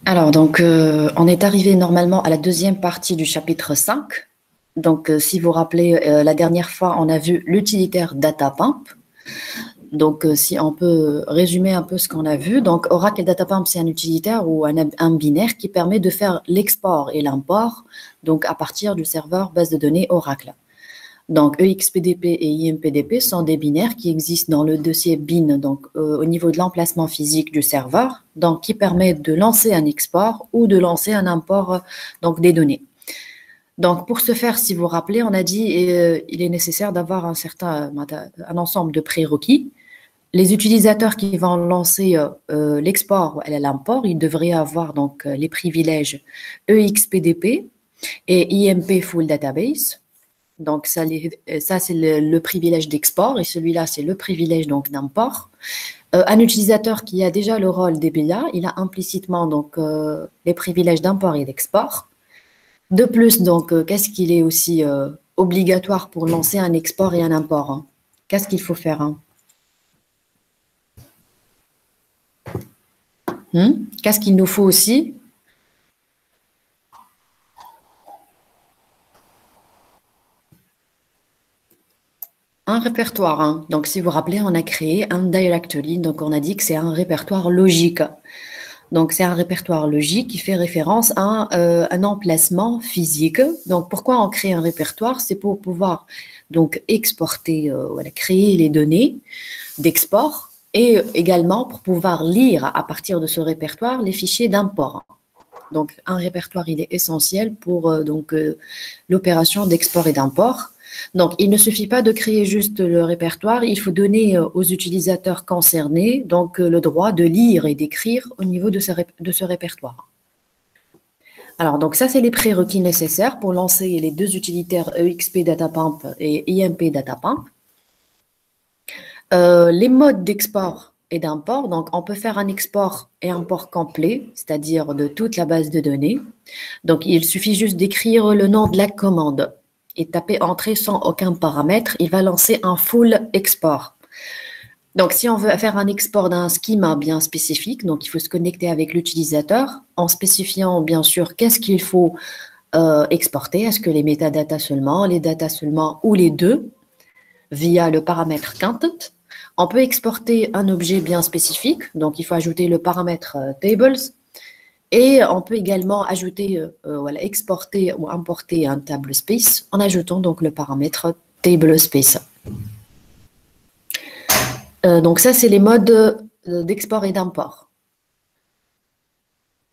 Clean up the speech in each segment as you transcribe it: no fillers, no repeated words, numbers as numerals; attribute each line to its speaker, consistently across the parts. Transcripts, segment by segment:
Speaker 1: Alors, donc, on est arrivé normalement à la deuxième partie du chapitre 5. Donc, si vous vous rappelez, la dernière fois, on a vu l'utilitaire DataPump. Donc, si on peut résumer un peu ce qu'on a vu. Donc, Oracle DataPump, c'est un utilitaire ou un binaire qui permet de faire l'export et l'import donc à partir du serveur base de données Oracle. Donc, EXPDP et IMPDP sont des binaires qui existent dans le dossier bin, donc au niveau de l'emplacement physique du serveur, donc qui permet de lancer un export ou de lancer un import donc des données. Donc, pour ce faire, si vous vous rappelez, on a dit il est nécessaire d'avoir un ensemble de prérequis. Les utilisateurs qui vont lancer l'export ou l'import, ils devraient avoir donc les privilèges EXPDP et IMP Full Database. Donc, ça c'est le privilège d'export et celui-là, c'est le privilège donc d'import. Un utilisateur qui a déjà le rôle DBA, il a implicitement donc les privilèges d'import et d'export. De plus, donc, qu'est-ce qu'il est aussi obligatoire pour lancer un export et un import, hein? Qu'est-ce qu'il faut faire, hein? Qu'est-ce qu'il nous faut aussi? Un répertoire, hein. Donc, si vous vous rappelez, on a créé un directory. Donc, on a dit que c'est un répertoire logique. Donc, c'est un répertoire logique qui fait référence à un emplacement physique. Donc, pourquoi on crée un répertoire? C'est pour pouvoir donc exporter, voilà, créer les données d'export et également pour pouvoir lire à partir de ce répertoire les fichiers d'import. Donc, un répertoire, il est essentiel pour l'opération d'export et d'import. Donc, il ne suffit pas de créer juste le répertoire, il faut donner aux utilisateurs concernés donc le droit de lire et d'écrire au niveau de ce répertoire. Alors, donc ça, c'est les prérequis nécessaires pour lancer les deux utilitaires EXP DataPump et IMP DataPump. Les modes d'export et d'import, donc on peut faire un export et import complet, c'est-à-dire de toute la base de données. Donc, il suffit juste d'écrire le nom de la commande et taper entrée sans aucun paramètre. Il va lancer un full export. Donc, si on veut faire un export d'un schéma bien spécifique, donc il faut se connecter avec l'utilisateur en spécifiant bien sûr qu'est-ce qu'il faut exporter. Est-ce que les métadatas seulement, les datas seulement ou les deux via le paramètre content. On peut exporter un objet bien spécifique, donc il faut ajouter le paramètre tables. Et on peut également ajouter, voilà, exporter ou importer un table space en ajoutant donc le paramètre table space. Donc ça, c'est les modes d'export et d'import.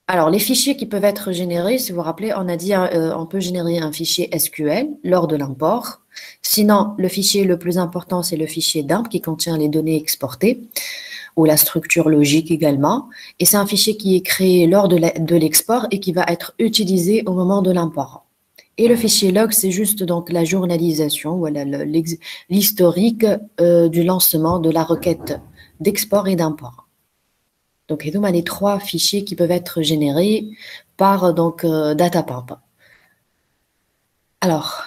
Speaker 1: Alors, les fichiers qui peuvent être générés, si vous vous rappelez, on a dit on peut générer un fichier SQL lors de l'import. Sinon, le fichier le plus important, c'est le fichier dump qui contient les données exportées ou la structure logique également. Et c'est un fichier qui est créé lors de l'export et qui va être utilisé au moment de l'import. Et le fichier log, c'est juste donc la journalisation, voilà, l'historique du lancement de la requête d'export et d'import. Donc, il y a les trois fichiers qui peuvent être générés par DataPump. Alors,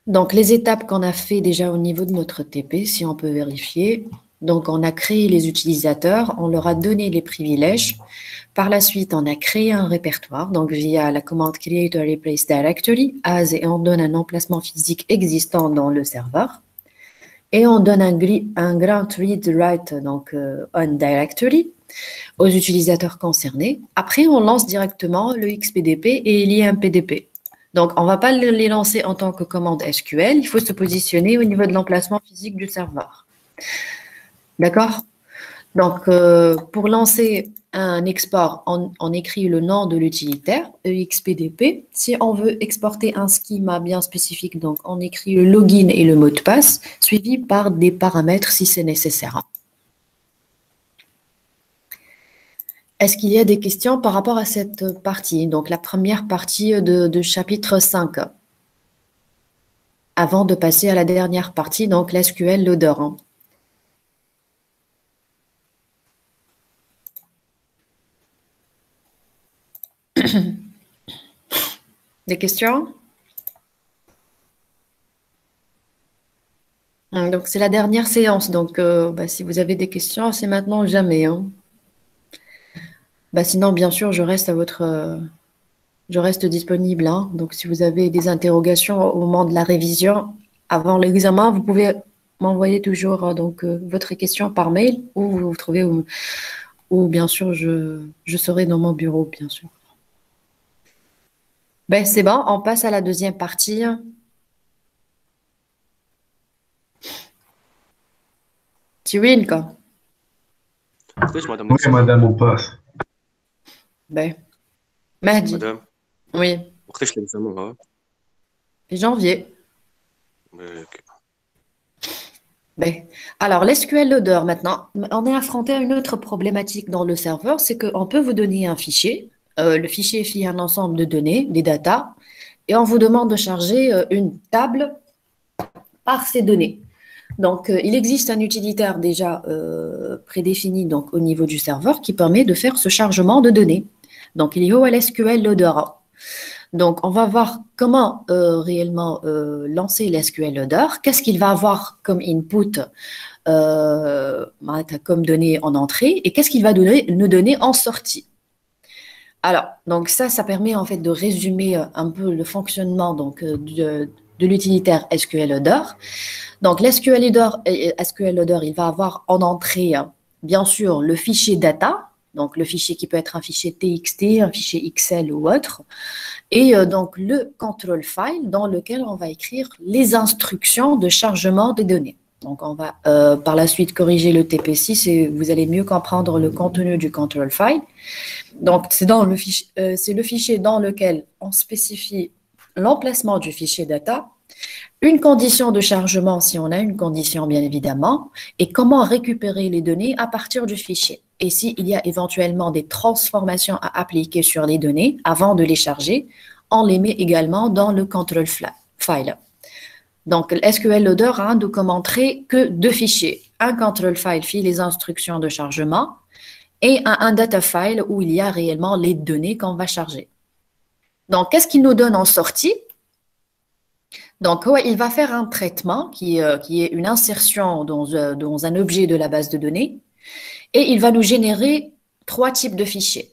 Speaker 1: donc les étapes qu'on a fait déjà au niveau de notre TP, si on peut vérifier. Donc, on a créé les utilisateurs, on leur a donné les privilèges. Par la suite, on a créé un répertoire, donc via la commande create or replace directory, as, et on donne un emplacement physique existant dans le serveur. Et on donne un grant read write, donc on directory, aux utilisateurs concernés. Après, on lance directement le XPDP et l'IMPDP. Donc, on ne va pas les lancer en tant que commande SQL. Il faut se positionner au niveau de l'emplacement physique du serveur. D'accord? Donc, pour lancer un export, on écrit le nom de l'utilitaire, EXPDP. Si on veut exporter un schéma bien spécifique, donc on écrit le login et le mot de passe, suivi par des paramètres si c'est nécessaire. Est-ce qu'il y a des questions par rapport à cette partie, donc la première partie de chapitre 5, avant de passer à la dernière partie, donc l'SQL Loader, hein. Des questions? Donc c'est la dernière séance, donc si vous avez des questions, c'est maintenant ou jamais, hein. Bah, sinon, bien sûr, je reste disponible, hein. Donc, si vous avez des interrogations au moment de la révision, avant l'examen, vous pouvez m'envoyer toujours votre question par mail ou vous vous trouvez ou bien sûr, je serai dans mon bureau, bien sûr. Ben, c'est bon, on passe à la deuxième partie. Tiwin, quoi.
Speaker 2: وقتاش مدام
Speaker 3: Oui,
Speaker 2: l'examen
Speaker 3: madame, on passe.
Speaker 1: Ben, Mahdi,
Speaker 2: مدام
Speaker 1: oui,
Speaker 2: وقتاش l'examen ها
Speaker 1: janvier.
Speaker 2: Ok.
Speaker 1: Ben, alors, l'SQL Loader, maintenant, on est affronté à une autre problématique dans le serveur, c'est qu'on peut vous donner un fichier. Le fichier fait un ensemble de données, des datas, et on vous demande de charger une table par ces données. Donc, il existe un utilitaire déjà prédéfini donc, au niveau du serveur qui permet de faire ce chargement de données. Donc, il y a l'SQL Loader. Donc, on va voir comment réellement lancer l'SQL Loader. Qu'est-ce qu'il va avoir comme input, comme données en entrée, et qu'est-ce qu'il va nous donner en sortie. Alors, donc ça permet en fait de résumer un peu le fonctionnement donc, de l'utilitaire SQL Loader. Donc, SQL Loader, il va avoir en entrée, bien sûr, le fichier data, donc le fichier qui peut être un fichier TXT, un fichier Excel ou autre, et donc le control file dans lequel on va écrire les instructions de chargement des données. Donc, on va par la suite corriger le TP6 et vous allez mieux comprendre le contenu du control file. Donc, c'est le fichier dans lequel on spécifie l'emplacement du fichier data, une condition de chargement si on a une condition bien évidemment, et comment récupérer les données à partir du fichier. Et s'il y a éventuellement des transformations à appliquer sur les données avant de les charger, on les met également dans le control file. Donc, le SQL Loader a de commenter que deux fichiers. Un control file fait les instructions de chargement et un data file où il y a réellement les données qu'on va charger. Donc, qu'est-ce qu'il nous donne en sortie? Donc, ouais, il va faire un traitement qui est une insertion dans un objet de la base de données et il va nous générer trois types de fichiers.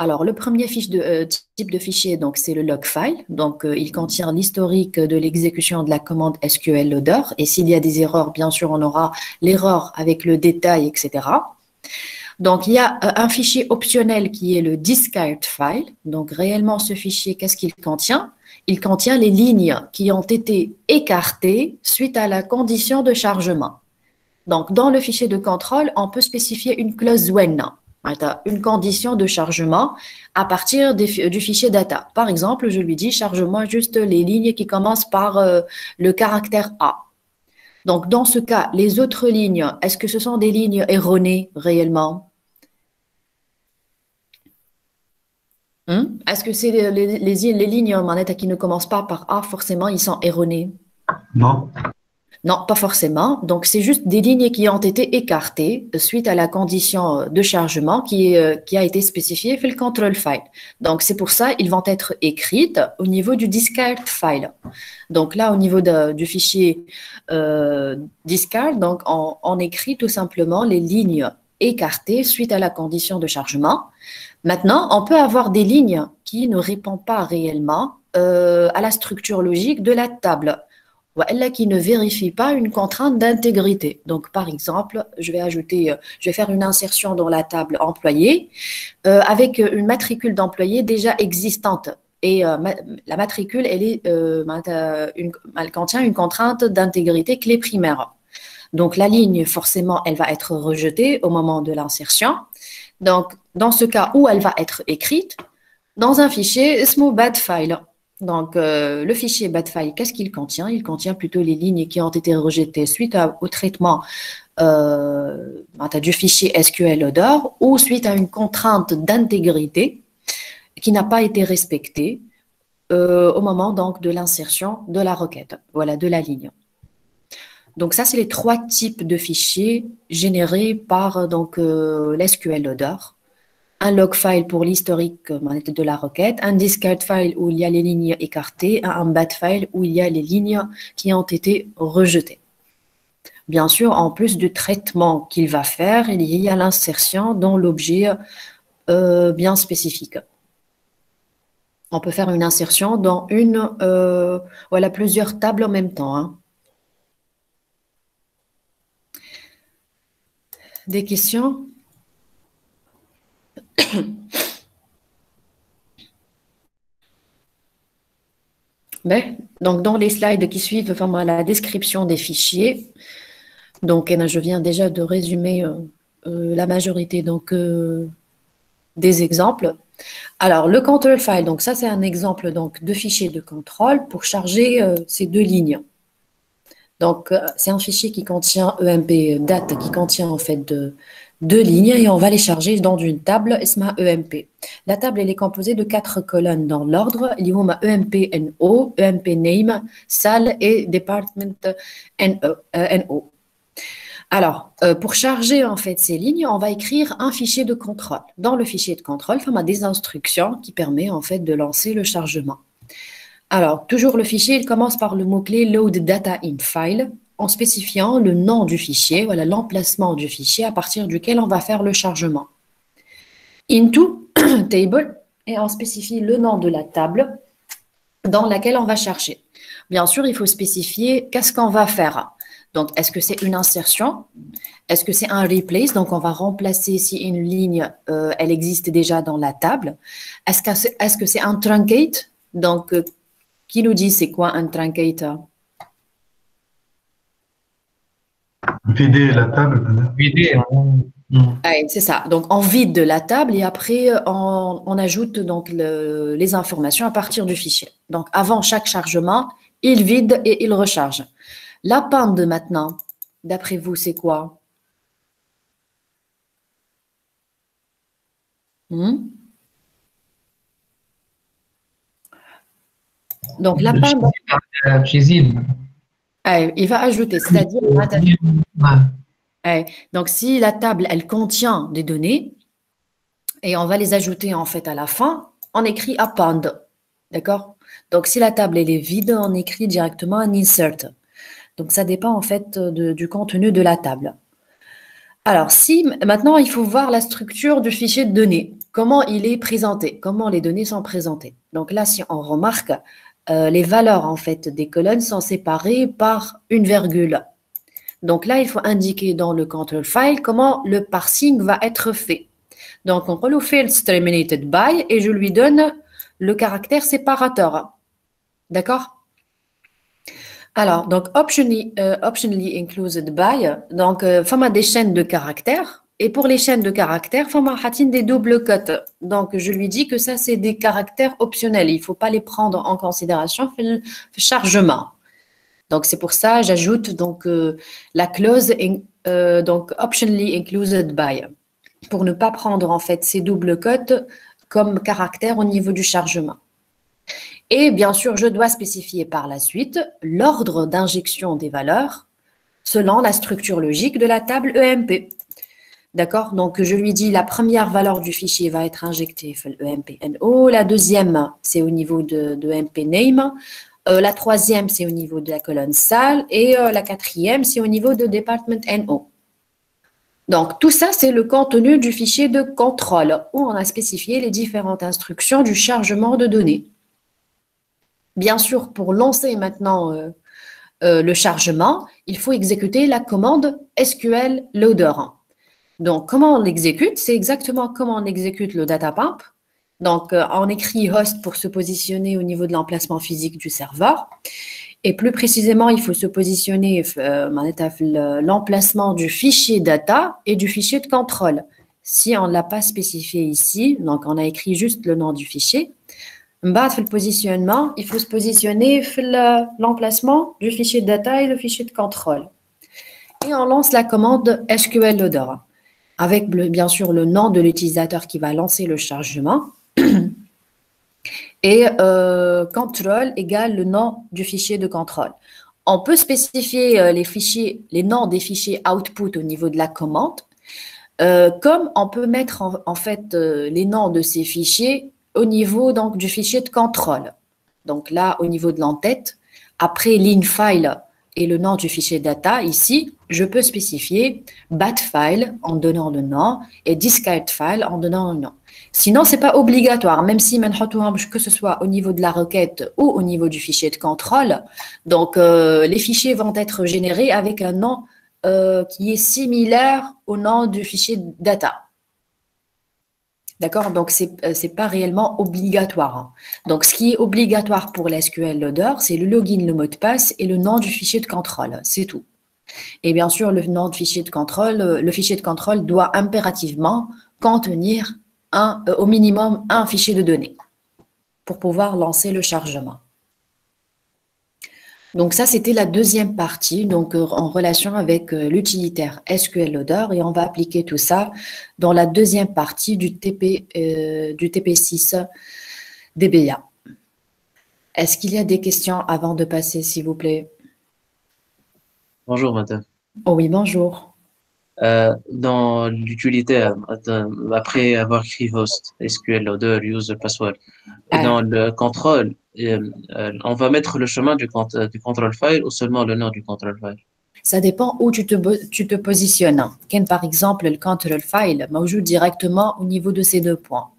Speaker 1: Alors, le premier type de fichier, donc, c'est le log file. Donc, il contient l'historique de l'exécution de la commande SQL Loader. Et s'il y a des erreurs, bien sûr, on aura l'erreur avec le détail, etc. Donc, il y a un fichier optionnel qui est le discard file. Donc, réellement, ce fichier, qu'est-ce qu'il contient? Il contient les lignes qui ont été écartées suite à la condition de chargement. Donc, dans le fichier de contrôle, on peut spécifier une clause when, une condition de chargement à partir du fichier data. Par exemple, je lui dis charge-moi juste les lignes qui commencent par le caractère A. Donc, dans ce cas, les autres lignes, est-ce que ce sont des lignes erronées réellement? Est-ce que c'est les lignes manette qui ne commencent pas par A, forcément, ils sont erronés?
Speaker 3: Non?
Speaker 1: Non, pas forcément. Donc, c'est juste des lignes qui ont été écartées suite à la condition de chargement qui a été spécifiée dans le control file. Donc, c'est pour ça qu'ils vont être écrites au niveau du discard file. Donc, là, au niveau du fichier discard, donc, on écrit tout simplement les lignes écartées suite à la condition de chargement. Maintenant, on peut avoir des lignes qui ne répondent pas réellement à la structure logique de la table, ou elle qui ne vérifie pas une contrainte d'intégrité. Donc, par exemple, je vais faire une insertion dans la table employé avec une matricule d'employé déjà existante. Et la matricule, elle contient une contrainte d'intégrité clé primaire. Donc, la ligne, forcément, elle va être rejetée au moment de l'insertion. Donc, dans ce cas où elle va être écrite, dans un fichier small bad file. Donc, le fichier bad file, qu'est-ce qu'il contient? Il contient plutôt les lignes qui ont été rejetées suite au traitement du fichier SQL Loader ou suite à une contrainte d'intégrité qui n'a pas été respectée au moment donc de l'insertion de la requête, voilà, de la ligne. Donc, ça, c'est les trois types de fichiers générés par l'SQL Loader. Un log file pour l'historique de la requête, un discard file où il y a les lignes écartées, un bad file où il y a les lignes qui ont été rejetées. Bien sûr, en plus du traitement qu'il va faire, il y a l'insertion dans l'objet bien spécifique. On peut faire une insertion dans voilà, plusieurs tables en même temps, hein. Des questions? Ben, donc, dans les slides qui suivent, enfin, la description des fichiers. Donc, je viens déjà de résumer la majorité des exemples. Alors, le control file, donc ça, c'est un exemple donc, de fichier de contrôle pour charger ces deux lignes. Donc, c'est un fichier qui contient EMP date, qui contient en fait deux lignes et on va les charger dans une table ESMA EMP. La table, elle est composée de 4 colonnes dans l'ordre. Il y a EMP NO, EMP name, salle et department NO. Alors, pour charger en fait ces lignes, on va écrire un fichier de contrôle. Dans le fichier de contrôle, on a des instructions qui permettent en fait de lancer le chargement. Alors, toujours le fichier, il commence par le mot-clé load data in file en spécifiant le nom du fichier, voilà l'emplacement du fichier à partir duquel on va faire le chargement. Into table et on spécifie le nom de la table dans laquelle on va chercher. Bien sûr, il faut spécifier qu'est-ce qu'on va faire. Donc, est-ce que c'est une insertion? Est-ce que c'est un replace? Donc, on va remplacer si une ligne, elle existe déjà dans la table. Est-ce que c'est un truncate? Donc, qui nous dit c'est quoi un truncate?
Speaker 3: Vider la table.
Speaker 4: Vider.
Speaker 1: C'est ça. Donc, on vide de la table et après, on ajoute donc les informations à partir du fichier. Donc, avant chaque chargement, il vide et il recharge. L'append maintenant, d'après vous, c'est quoi? Donc, l'append, il va ajouter, c'est-à-dire, donc si la table, elle contient des données, et on va les ajouter en fait à la fin, on écrit append, d'accord? Donc, si la table, elle est vide, on écrit directement un insert. Donc, ça dépend en fait du contenu de la table. Alors, maintenant, il faut voir la structure du fichier de données. Comment il est présenté, comment les données sont présentées. Donc là, si on remarque, les valeurs en fait des colonnes sont séparées par une virgule. Donc là, il faut indiquer dans le control file comment le parsing va être fait. Donc, on relève fields terminated by et je lui donne le caractère séparateur. D'accord? Alors, donc, optionally included by, donc, il y a des chaînes de caractères. Et pour les chaînes de caractères, il y a des double cotes. Donc, je lui dis que ça, c'est des caractères optionnels. Il ne faut pas les prendre en considération dans le chargement. Donc, c'est pour ça j'ajoute donc la clause donc optionally included by pour ne pas prendre en fait ces doubles cotes comme caractère au niveau du chargement. Et bien sûr, je dois spécifier par la suite l'ordre d'injection des valeurs selon la structure logique de la table EMP. D'accord? Donc, je lui dis la première valeur du fichier va être injectée EMP NO, la deuxième, c'est au niveau de EMP name, la troisième, c'est au niveau de la colonne salle et la quatrième, c'est au niveau de department NO. Donc, tout ça, c'est le contenu du fichier de contrôle où on a spécifié les différentes instructions du chargement de données. Bien sûr, pour lancer maintenant le chargement, il faut exécuter la commande SQL loader. Donc, comment on l'exécute? C'est exactement comment on exécute le data pump. Donc, on écrit host pour se positionner au niveau de l'emplacement physique du serveur. Et plus précisément, il faut se positionner l'emplacement du fichier data et du fichier de contrôle. Si on ne l'a pas spécifié ici, donc on a écrit juste le nom du fichier, le positionnement, il faut se positionner l'emplacement du fichier de data et le fichier de contrôle. Et on lance la commande SQL loader avec bien sûr le nom de l'utilisateur qui va lancer le chargement. Et control égale le nom du fichier de contrôle. On peut spécifier les noms des fichiers output au niveau de la commande, comme on peut mettre en fait les noms de ces fichiers au niveau donc, du fichier de contrôle. Donc là, au niveau de l'entête, après l'infile, et le nom du fichier data, ici, je peux spécifier bat file en donnant le nom et discard file en donnant le nom. Sinon, ce n'est pas obligatoire, même si que ce soit au niveau de la requête ou au niveau du fichier de contrôle. Donc, les fichiers vont être générés avec un nom qui est similaire au nom du fichier data. D'accord? Donc, ce n'est pas réellement obligatoire, hein. Donc, ce qui est obligatoire pour l'SQL Loader, c'est le login, le mot de passe et le nom du fichier de contrôle. C'est tout. Et bien sûr, le nom de fichier de contrôle, le fichier de contrôle doit impérativement contenir au minimum un fichier de données pour pouvoir lancer le chargement. Donc ça, c'était la deuxième partie, donc en relation avec l'utilitaire SQL Loader, et on va appliquer tout ça dans la deuxième partie du TP6 DBA. Est-ce qu'il y a des questions avant de passer, s'il vous plaît?
Speaker 3: Bonjour, madame.
Speaker 1: Oh oui, bonjour.
Speaker 3: Dans l'utilitaire, après avoir écrit host, SQL Loader, user password, et dans le contrôle, on va mettre le chemin du control file ou seulement le nom du control file?
Speaker 1: Ça dépend où tu te positionnes. Quand, par exemple, le control file موجود directement au niveau de ces deux points.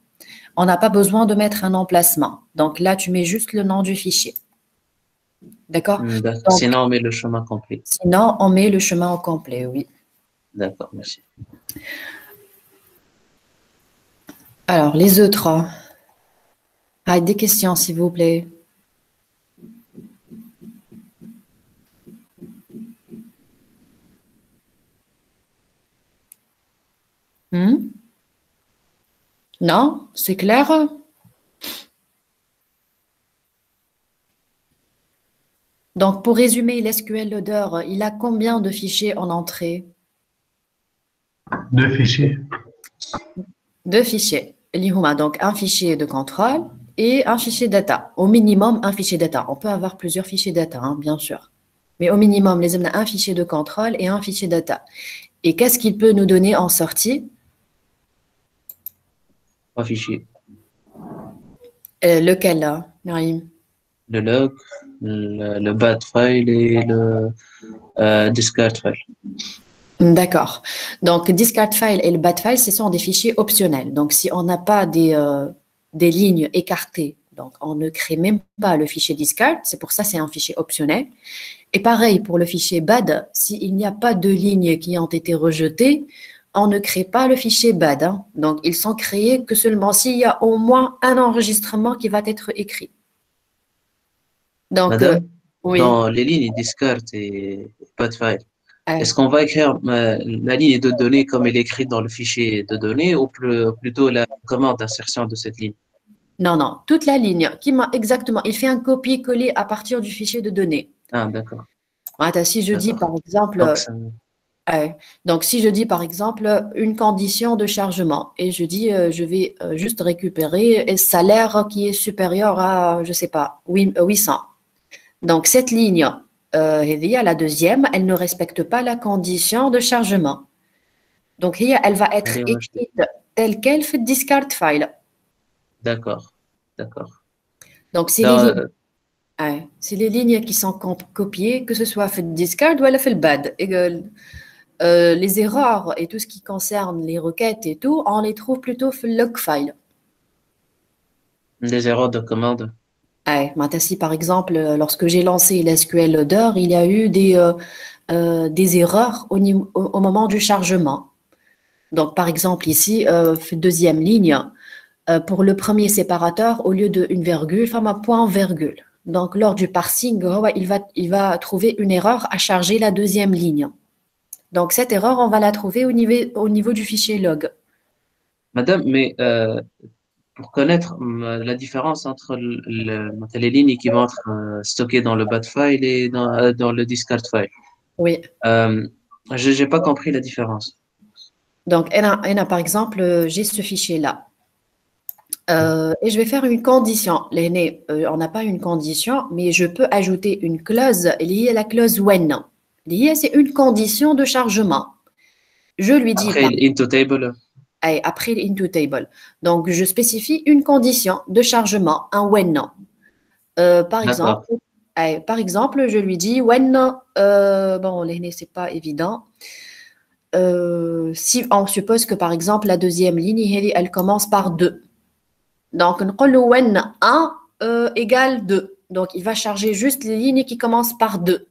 Speaker 1: On n'a pas besoin de mettre un emplacement. Donc là, tu mets juste le nom du fichier. D'accord?
Speaker 3: Sinon, on met le chemin complet.
Speaker 1: Sinon, on met le chemin au complet, oui.
Speaker 3: D'accord, merci.
Speaker 1: Alors, les autres. Ah, des questions, s'il vous plaît. Non? C'est clair? Donc, pour résumer, l'SQL Loader, il a combien de fichiers en entrée?
Speaker 4: 2 fichiers.
Speaker 1: 2 fichiers. Donc, un fichier de contrôle et un fichier data. Au minimum, un fichier data. On peut avoir plusieurs fichiers data, hein, bien sûr. Mais au minimum, les hommes ont un fichier de contrôle et un fichier data. Et qu'est-ce qu'il peut nous donner en sortie?
Speaker 3: 3 fichiers.
Speaker 1: Lequel, là, Naïm?
Speaker 3: Le log, le bat file et le discard file.
Speaker 1: D'accord. Donc, discard file et le bat file, ce sont des fichiers optionnels. Donc, si on n'a pas des lignes écartées, donc on ne crée même pas le fichier discard. C'est pour ça que c'est un fichier optionnel. Et pareil pour le fichier bad, s'il n'y a pas de lignes qui ont été rejetées, on ne crée pas le fichier bad, hein. Donc, ils sont créés que seulement s'il y a au moins un enregistrement qui va être écrit. Donc,
Speaker 3: Madame,
Speaker 1: oui.
Speaker 3: dans les lignes discard et bat file, est-ce qu'on va écrire la ligne de données comme elle est écrite dans le fichier de données ou plutôt la commande d'insertion de cette ligne?
Speaker 1: Non, non, toute la ligne. Exactement. Il fait un copier-coller à partir du fichier de données.
Speaker 3: Ah, d'accord.
Speaker 1: Si je dis par exemple, donc si je dis par exemple une condition de chargement et je dis je vais juste récupérer un salaire qui est supérieur à, je sais pas, 800. Donc cette ligne, la deuxième, elle ne respecte pas la condition de chargement. Donc elle va être écrite telle qu'elle fait discard file.
Speaker 3: D'accord, d'accord.
Speaker 1: Donc c'est les lignes qui sont copiées, que ce soit fait discard ou fait le bad. Les erreurs et tout ce qui concerne les requêtes et tout, on les trouve plutôt fait le log file.
Speaker 3: Des erreurs de commande.
Speaker 1: Si par exemple, lorsque j'ai lancé l'SQL Loader, il y a eu des erreurs au moment du chargement. Donc, par exemple, ici, deuxième ligne, pour le premier séparateur, au lieu de une virgule, un point virgule. Donc, lors du parsing, il va trouver une erreur à charger la deuxième ligne. Donc, cette erreur, on va la trouver au niveau du fichier log.
Speaker 3: Madame, mais pour connaître la différence entre les lignes qui vont être stockées dans le bat file et dans le discard file.
Speaker 1: Oui.
Speaker 3: Je n'ai pas compris la différence.
Speaker 1: Donc, par exemple, j'ai ce fichier-là. Et je vais faire une condition. On n'a pas une condition, mais je peux ajouter une clause liée à la clause when. C'est une condition de chargement. Je lui dis…
Speaker 3: Après l'IntoTable table.
Speaker 1: Après l'IntoTable table. Donc, je spécifie une condition de chargement, un when. Par exemple, Par exemple, je lui dis when, bon, c'est pas évident. Si on suppose que par exemple la deuxième ligne, elle commence par 2. Donc, on dit when 1 égale 2. Donc, il va charger juste les lignes qui commencent par 2.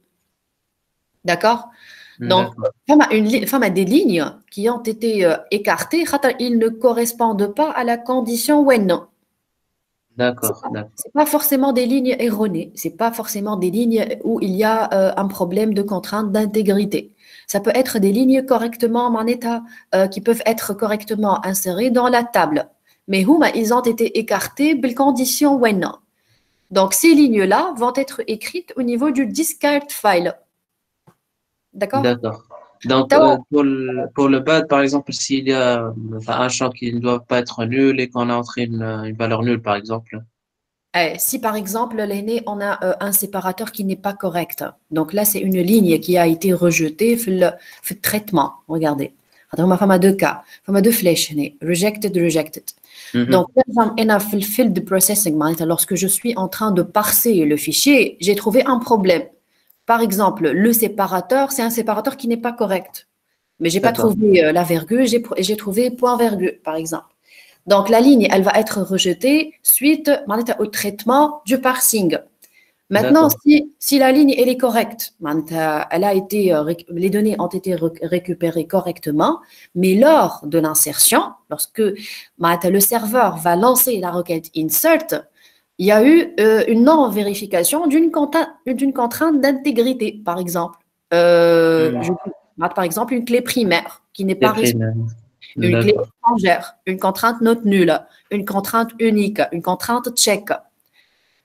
Speaker 1: D'accord? Donc, il y a des lignes qui ont été écartées, ils ne correspondent pas à la condition when.
Speaker 3: D'accord.
Speaker 1: C'est pas forcément des lignes erronées, c'est pas forcément des lignes où il y a un problème de contrainte d'intégrité. Ça peut être des lignes correctement en état, qui peuvent être correctement insérées dans la table. Mais ils ont été écartés par condition when. Donc, ces lignes-là vont être écrites au niveau du discard file. D'accord?
Speaker 3: D'accord. Donc, pour le bad, par exemple, s'il y a un champ qui ne doit pas être nul et qu'on a entré une valeur nulle, par exemple.
Speaker 1: Si par exemple, on a un séparateur qui n'est pas correct. Donc là, c'est une ligne qui a été rejetée le traitement. Regardez. On a deux cas. On a deux flèches. Rejected, rejected. Donc, le field processing, lorsque je suis en train de parser le fichier, j'ai trouvé un problème. Par exemple, le séparateur, c'est un séparateur qui n'est pas correct. Mais je n'ai pas trouvé la virgule, j'ai trouvé point virgule, par exemple. Donc, la ligne, elle va être rejetée suite au traitement du parsing. Maintenant, si la ligne, elle est correcte, elle a été, les données ont été récupérées correctement, mais lors de l'insertion, lorsque le serveur va lancer la requête insert, il y a eu une non-vérification d'une contrainte d'intégrité, par exemple. Par exemple, une clé primaire qui n'est pas reçue. Une clé étrangère, une contrainte note nulle, une contrainte unique, une contrainte check.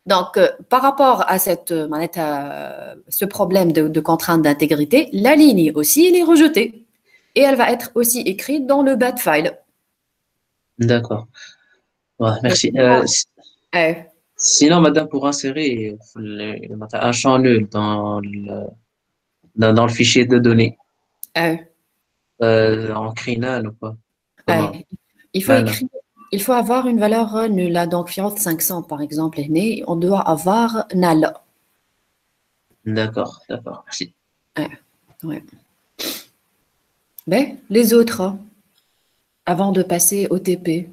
Speaker 1: Donc, par rapport à ce problème de contrainte d'intégrité, la ligne aussi, elle est rejetée. Et elle va être aussi écrite dans le bad file.
Speaker 3: D'accord. Ouais, merci. Sinon, madame, pour insérer un champ nul dans le fichier de données, en crinal ou quoi?
Speaker 1: Il faut avoir une valeur nulle. Donc, Fiat 500, par exemple, on doit avoir null.
Speaker 3: D'accord, merci.
Speaker 1: Ouais. Ben, les autres, avant de passer au TP.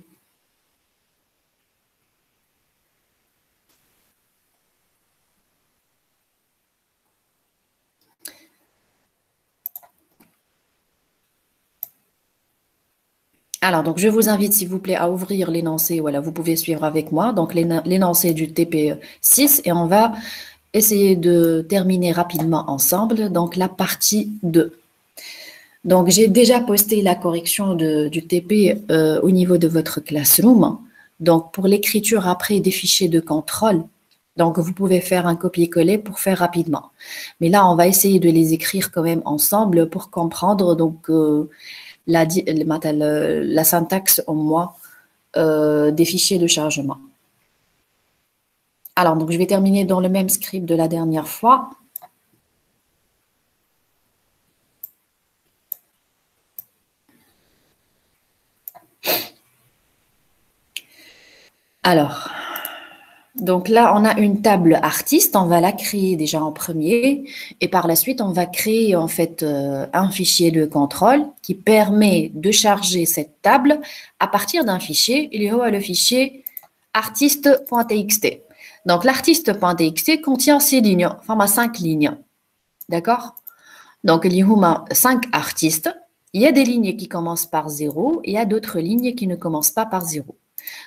Speaker 1: Alors, donc, je vous invite, s'il vous plaît, à ouvrir l'énoncé. Voilà, vous pouvez suivre avec moi. Donc, l'énoncé du TP6 et on va essayer de terminer rapidement ensemble. Donc, la partie 2. Donc, j'ai déjà posté la correction du TP au niveau de votre classroom. Donc, pour l'écriture après des fichiers de contrôle, donc, vous pouvez faire un copier-coller pour faire rapidement. Mais là, on va essayer de les écrire quand même ensemble pour comprendre donc la syntaxe au moins des fichiers de chargement. Alors, donc, je vais terminer dans le même script de la dernière fois. Alors, donc là, on a une table artiste, on va la créer déjà en premier et par la suite, on va créer en fait un fichier de contrôle qui permet de charger cette table à partir d'un fichier, il y a le fichier artiste.txt. Donc, l'artiste.txt contient 6 lignes, enfin 5 lignes, d'accord? Donc, il y a 5 artistes, il y a des lignes qui commencent par 0 et il y a d'autres lignes qui ne commencent pas par 0.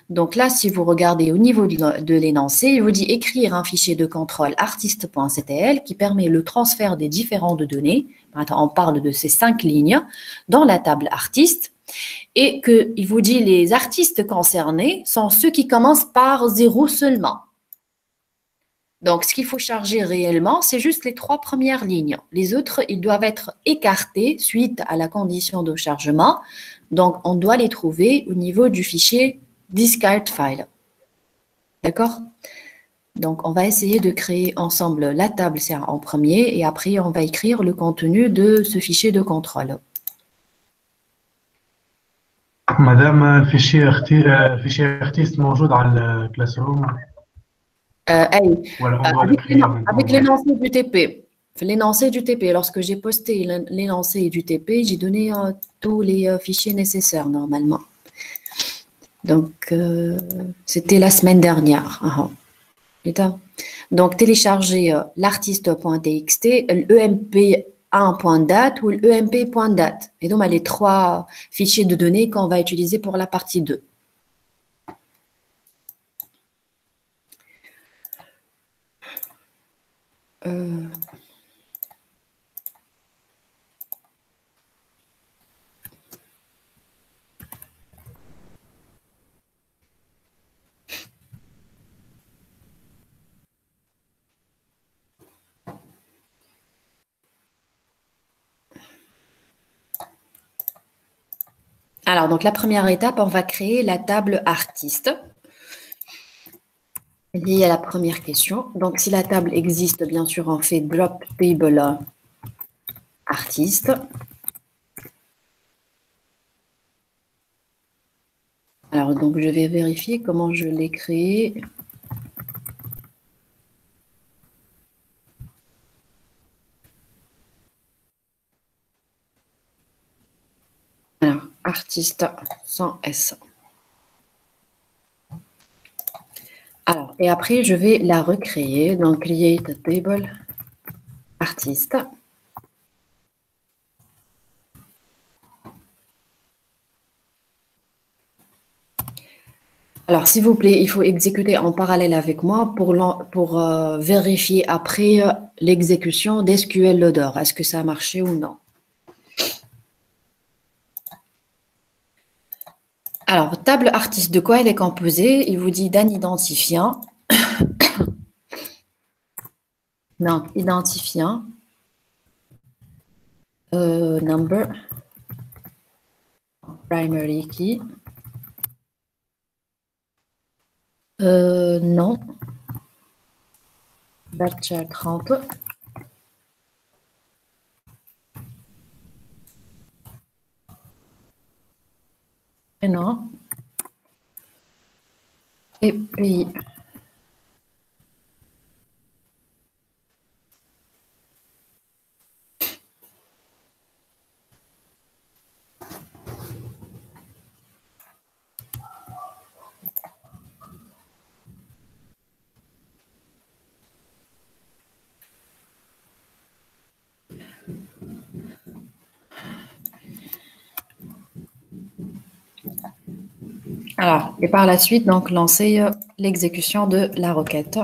Speaker 1: Donc là, si vous regardez au niveau de l'énoncé, il vous dit écrire un fichier de contrôle artiste.ctl qui permet le transfert des différentes données. On parle de ces 5 lignes dans la table artiste et qu'il vous dit les artistes concernés sont ceux qui commencent par 0 seulement. Donc, ce qu'il faut charger réellement, c'est juste les 3 premières lignes. Les autres, ils doivent être écartés suite à la condition de chargement. Donc, on doit les trouver au niveau du fichier discard file. D'accord? Donc, on va essayer de créer ensemble la table en premier et après, on va écrire le contenu de ce fichier de contrôle.
Speaker 4: Madame, le fichier artiste موجود على الكلاس روم. Voilà, on doit le créer maintenant.
Speaker 1: Avec l'énoncé du TP. L'énoncé du TP. Lorsque j'ai posté l'énoncé du TP, j'ai donné tous les fichiers nécessaires normalement. Donc, c'était la semaine dernière. Donc, télécharger l'artiste.txt, l'emp1.date ou l'emp.date. Et donc, les trois fichiers de données qu'on va utiliser pour la partie 2. Alors, donc, la première étape, on va créer la table artiste. Liée à la première question. Donc, si la table existe, bien sûr, on fait drop table artiste. Alors, donc, je vais vérifier comment je l'ai créé. Alors, artiste sans S. Alors, et après, je vais la recréer. Donc, create table artiste. Alors, s'il vous plaît, il faut exécuter en parallèle avec moi pour vérifier après l'exécution d'SQL Loader. Est-ce que ça a marché ou non? Alors, table artiste, de quoi elle est composée? Il vous dit d'un identifiant. Donc, identifiant. Number. Primary key. Non. Batch 30. Prénom. Et pays. Alors, et par la suite, donc, lancer l'exécution de la requête.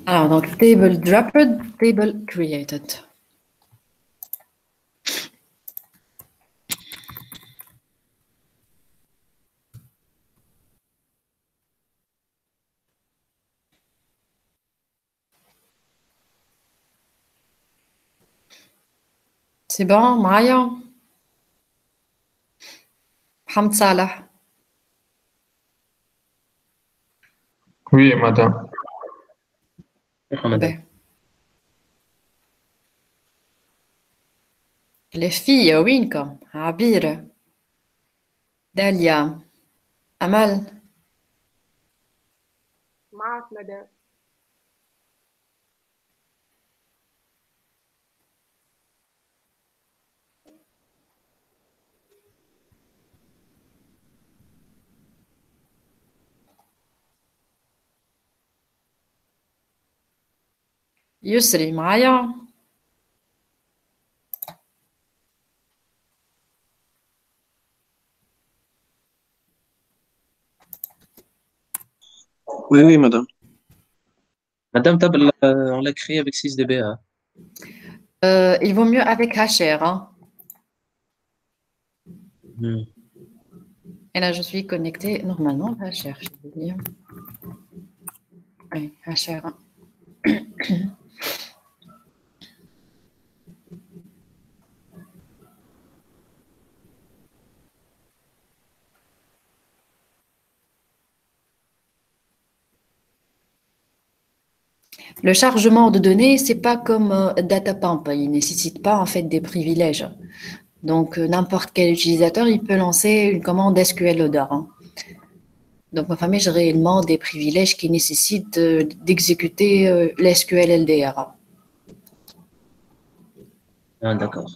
Speaker 1: Alors, donc, table dropped, table created. C'est bon, Maya? Hamd Salah.
Speaker 4: Oui, madame.
Speaker 1: Ben. Les filles, وينكم؟ عبير، داليا، أمل.
Speaker 5: معك مدام.
Speaker 1: يسري معايا؟
Speaker 2: Oui, oui, madame.
Speaker 3: Madame Table, on l'a créé avec 6DB. Hein.
Speaker 1: Il vaut mieux avec HR. Hein. Et là, je suis connectée normalement à HR. Je veux dire. Oui, HR. Le chargement de données, c'est pas comme DataPump. Il nécessite pas en fait des privilèges. Donc, n'importe quel utilisateur, il peut lancer une commande SQL Loader, hein. Donc, ma famille, j'ai réellement des privilèges qui nécessitent d'exécuter l'SQL LDR.
Speaker 3: Ah, d'accord.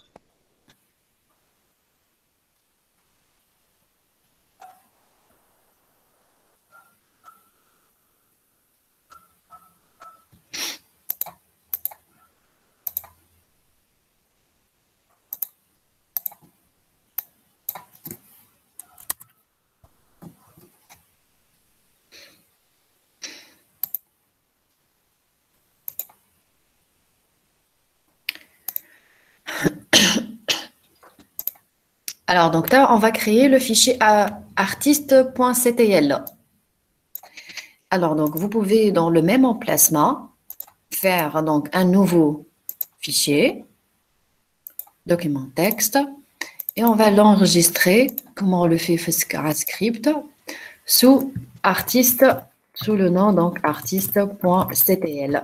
Speaker 1: Alors, donc là, on va créer le fichier artiste.ctl. Alors, donc, vous pouvez, dans le même emplacement, faire donc un nouveau fichier, document texte, et on va l'enregistrer, comme on le fait script, sous artiste, sous le nom donc artiste.ctl.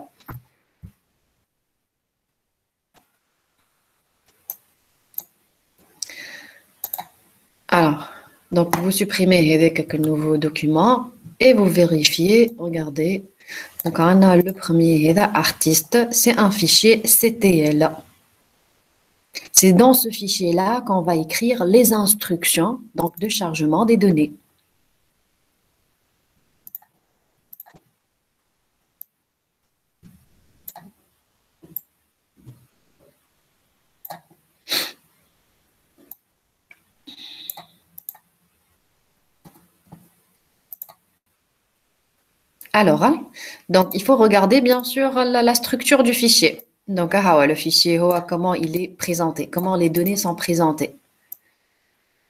Speaker 1: Alors, donc vous supprimez avec un nouveau document et vous vérifiez, regardez. Donc on a le premier artiste, c'est un fichier CTL. C'est dans ce fichier-là qu'on va écrire les instructions donc de chargement des données. Alors, hein, donc il faut regarder bien sûr la structure du fichier. Donc, le fichier, comment il est présenté, comment les données sont présentées.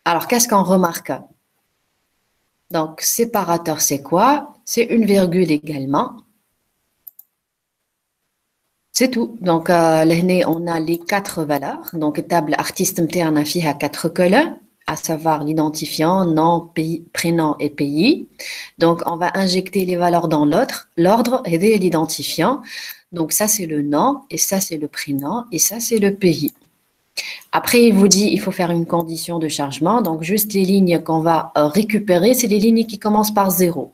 Speaker 1: Alors, qu'est-ce qu'on remarque? Donc, séparateur, c'est quoi? C'est une virgule également. C'est tout. Donc, là, on a les 4 valeurs. Donc, table artiste interne a 4 colonnes, à savoir l'identifiant, nom, pays, prénom et pays. Donc, on va injecter les valeurs dans l'ordre et l'identifiant. Donc, ça, c'est le nom, et ça, c'est le prénom, et ça, c'est le pays. Après, il vous dit il faut faire une condition de chargement. Donc, juste les lignes qu'on va récupérer, c'est les lignes qui commencent par 0.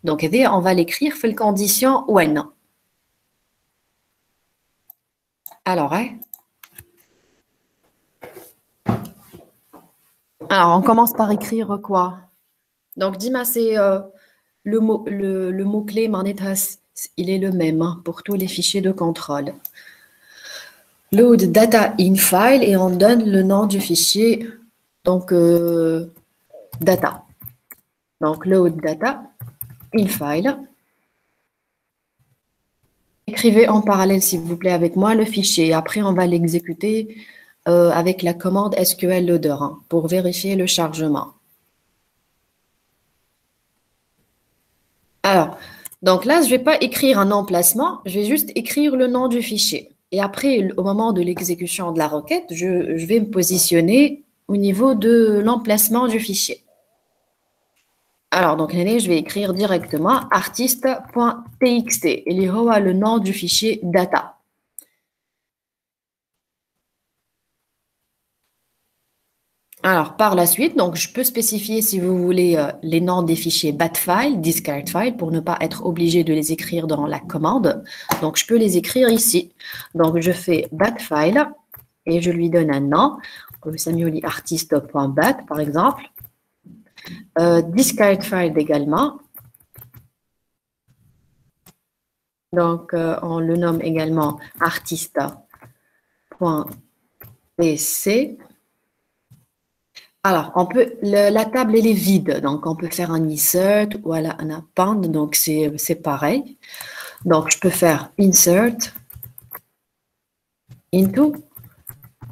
Speaker 1: Donc, on va l'écrire, fait la condition when. Alors, hein? Alors, on commence par écrire quoi? Donc, dis-moi, c'est le mot-clé, Manitas, il est le même hein, pour tous les fichiers de contrôle. Load data in file et on donne le nom du fichier, donc data. Donc, load data in file. Écrivez en parallèle, s'il vous plaît, avec moi le fichier. Après, on va l'exécuter avec la commande SQL Loader hein, pour vérifier le chargement. Alors, donc là, je ne vais pas écrire un emplacement, je vais juste écrire le nom du fichier. Et après, au moment de l'exécution de la requête, je vais me positionner au niveau de l'emplacement du fichier. Alors, donc, je vais écrire directement artiste.txt et il y aura le nom du fichier data. Alors, par la suite, donc, je peux spécifier, si vous voulez, les noms des fichiers batfile, discard file, pour ne pas être obligé de les écrire dans la commande. Donc, je peux les écrire ici. Donc, je fais batfile et je lui donne un nom, comme Samueli artiste.bat, par exemple. Discard file également. Donc, on le nomme également artiste.pc. Alors, la table, elle est vide, donc on peut faire un insert ou un append, donc c'est pareil. Donc, je peux faire insert into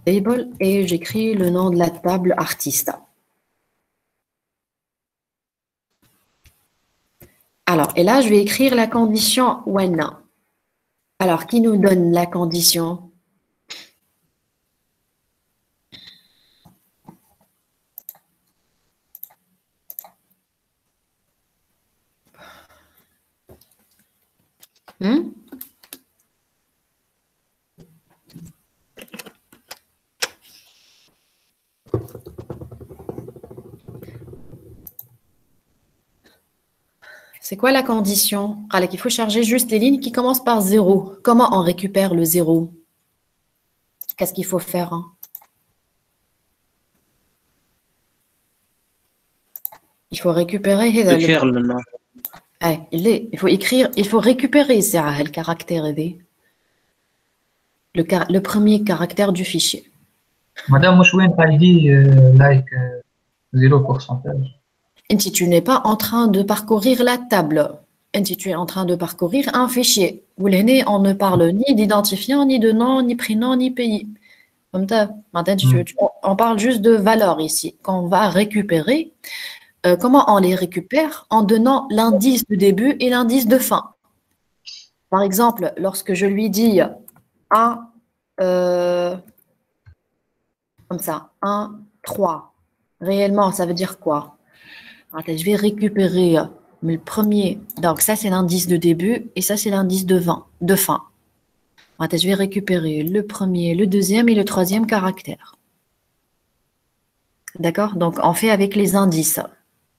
Speaker 1: table et j'écris le nom de la table artiste. Alors, et là, je vais écrire la condition when. Alors, qui nous donne la condition? C'est quoi la condition? Alors qu'il faut charger juste les lignes qui commencent par 0. Comment on récupère le 0? Qu'est-ce qu'il faut faire, hein? Il faut récupérer
Speaker 3: Écrire le nom.
Speaker 1: il faut écrire, il faut récupérer le caractère le premier caractère du fichier.
Speaker 4: Madame, je suis ID like 0%.
Speaker 1: Et si tu n'es pas en train de parcourir la table, et si tu es en train de parcourir un fichier, où l'aîné, on ne parle ni d'identifiant, ni de nom, ni prénom, ni pays. Comme ça, on parle juste de valeur ici, qu'on va récupérer. Comment on les récupère? En donnant l'indice de début et l'indice de fin. Par exemple, lorsque je lui dis 1, comme ça, 1, 3, réellement, ça veut dire quoi? Je vais récupérer le premier. Donc, ça, c'est l'indice de début et ça, c'est l'indice de fin. Je vais récupérer le premier, le deuxième et le troisième caractère. D'accord? Donc, on fait avec les indices.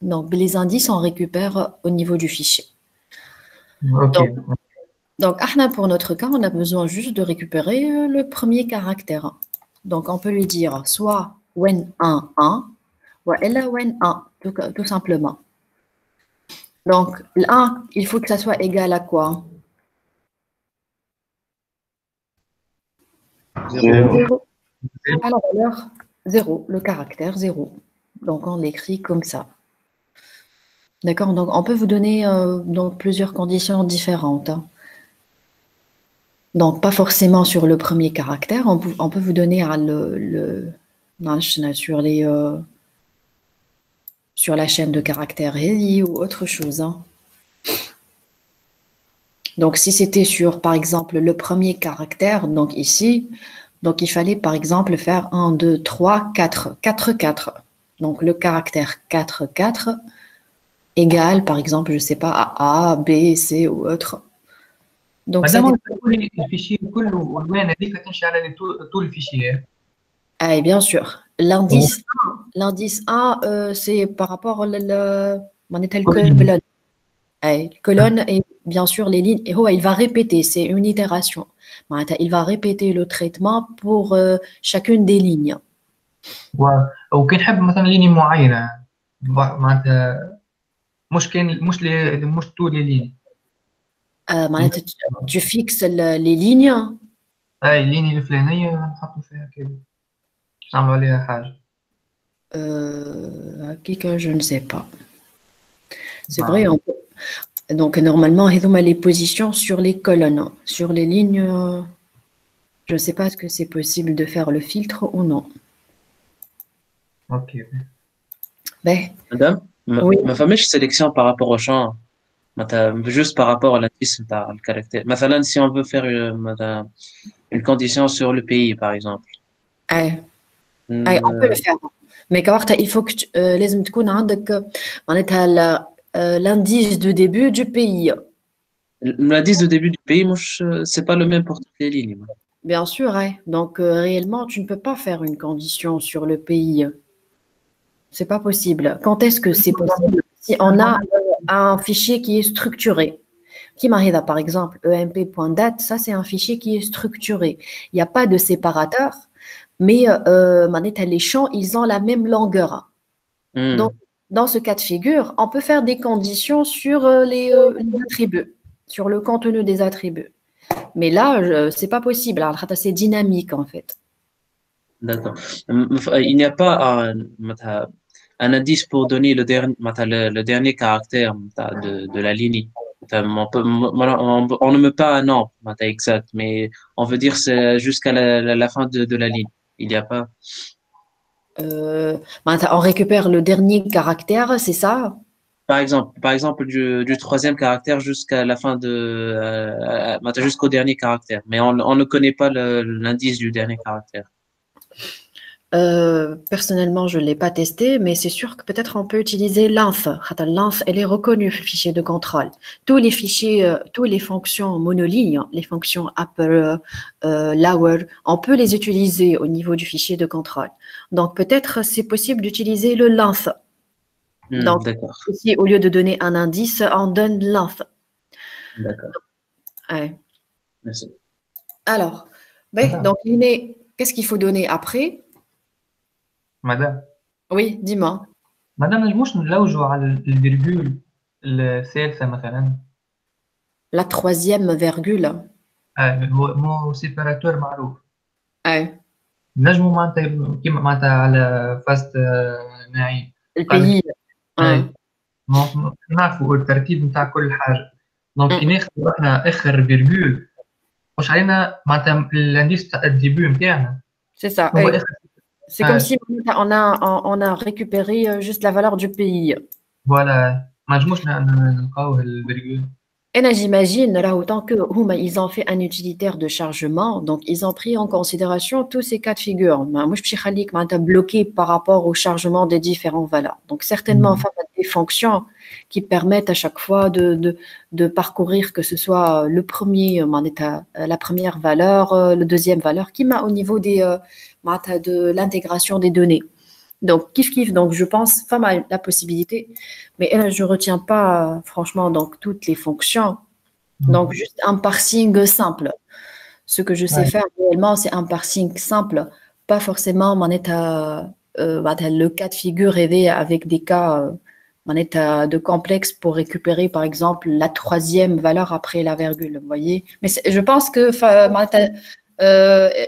Speaker 1: Donc, les indices, on récupère au niveau du fichier.
Speaker 4: Ok.
Speaker 1: Donc, pour notre cas, on a besoin juste de récupérer le premier caractère. Donc, on peut lui dire soit when 1, 1, ou ella when 1, tout simplement. Donc, l'1, il faut que ça soit égal à quoi?
Speaker 3: 0.
Speaker 1: À la valeur 0, le caractère 0. Donc, on l'écrit comme ça. D'accord? Donc, on peut vous donner donc, plusieurs conditions différentes. Hein. Donc, pas forcément sur le premier caractère. On peut vous donner sur la chaîne de caractères heavy ou autre chose. Hein. Donc, si c'était sur, par exemple, le premier caractère, donc ici, donc il fallait, par exemple, faire 1, 2, 3, 4, 4, 4. Donc, le caractère 4, 4 égale, par exemple, je ne sais pas, à A, B, C ou autre. Donc,
Speaker 4: Madame, le fichier, tout le fichier.
Speaker 1: Ah, bien sûr. L'indice 1, c'est par rapport colonne. Colonne et bien sûr les lignes. Et il va répéter, c'est une itération. Il va répéter le traitement pour chacune des lignes.
Speaker 4: وكان حب مثلا ليني معينة معناتها مش طول ليني.
Speaker 1: Tu fixes les lignes.
Speaker 4: اي الليني الفلانية نحطوا فيها كده نعملوا عليها حاجة.
Speaker 1: Je ne sais pas. C'est vrai. Donc normalement, les positions sur les colonnes, sur les lignes. Je ne sais pas ce que c'est possible de faire le filtre ou non.
Speaker 4: Ok.
Speaker 1: Ben,
Speaker 3: Madame,
Speaker 1: oui.
Speaker 3: ma fameuse sélection par rapport au champ, juste par rapport à l'indice, le caractère. مثلا, si on veut faire une condition sur le pays, par exemple.
Speaker 1: On peut le faire. Mais il faut que لازم تكون عندك معناتها l'indice de début du pays.
Speaker 3: L'indice de début du pays, c'est pas le même pour toutes les lignes.
Speaker 1: Bien sûr, hein. Donc réellement, tu ne peux pas faire une condition sur le pays. C'est pas possible. Quand est-ce que c'est possible? Si on a un fichier qui est structuré. Qui m'arrive par exemple, emp.dat, ça c'est un fichier qui est structuré. Il n'y a pas de séparateur, mais les champs, ils ont la même longueur. Donc, dans ce cas de figure, on peut faire des conditions sur les attributs, sur le contenu des attributs. Mais là, c'est pas possible. Alors, c'est dynamique en fait.
Speaker 3: D'accord. Il n'y a pas un indice pour donner le dernier caractère de la ligne. On ne met pas un nombre exact, mais on veut dire c'est jusqu'à la fin de la ligne. Il n'y a pas.
Speaker 1: On récupère le dernier caractère, c'est ça?
Speaker 3: Par exemple du troisième caractère jusqu'à la fin jusqu'au dernier caractère, mais on ne connaît pas l'indice du dernier caractère.
Speaker 1: Personnellement, je ne l'ai pas testé, mais c'est sûr que peut-être on peut utiliser l'inf. L'inf, elle est reconnue fichier de contrôle. Tous les fichiers, toutes les fonctions monolignes, les fonctions upper, lower, on peut les utiliser au niveau du fichier de contrôle. Donc peut-être c'est possible d'utiliser le l'inf. Donc,
Speaker 3: D'accord,
Speaker 1: ici, au lieu de donner un indice, on donne l'inf.
Speaker 3: d'accord.
Speaker 1: Ouais.
Speaker 3: Merci.
Speaker 1: Alors, ben, donc, qu'est-ce qu'il faut donner après?
Speaker 4: مدام
Speaker 1: Oui, dis-moi.
Speaker 4: مدام نجموش نلوجوا على الفيرجول الثالثة مثلا.
Speaker 1: La troisième virgule.
Speaker 4: مو سيباراتور معروف.
Speaker 1: Ouais.
Speaker 4: نجموا معناتها كيما معناتها على فاست ناعي.
Speaker 1: Le
Speaker 4: قال
Speaker 1: pays. Hein.
Speaker 4: أي نعرفوا الترتيب نتاع كل حاجة. دونك كي ناخذ احنا آخر فيرجول واش علينا معناتها الانديس تاع الديبي نتاعنا
Speaker 1: C'est ça.
Speaker 4: هو
Speaker 1: Ouais.
Speaker 4: آخر.
Speaker 1: C'est comme si on a récupéré juste la valeur du pays.
Speaker 4: فوالا ما نجموش نلقاو الفيرجول.
Speaker 1: Et là, j'imagine, là, autant que ils ont fait un utilitaire de chargement, donc ils ont pris en considération tous ces cas de figure. Moi, je suis bloqué par rapport au chargement des différentes valeurs. Donc, certainement, enfin, des fonctions qui permettent à chaque fois de parcourir que ce soit le premier, la première valeur, le deuxième valeur, qui m'a au niveau de l'intégration des données. Donc, kiff, donc je pense pas mal la possibilité, mais je retiens pas, franchement, donc toutes les fonctions. Donc, juste un parsing simple. Ce que je sais faire réellement, c'est un parsing simple, pas forcément le cas de figure rêvé avec des cas de complexe pour récupérer, par exemple, la troisième valeur après la virgule, vous voyez. Mais je pense que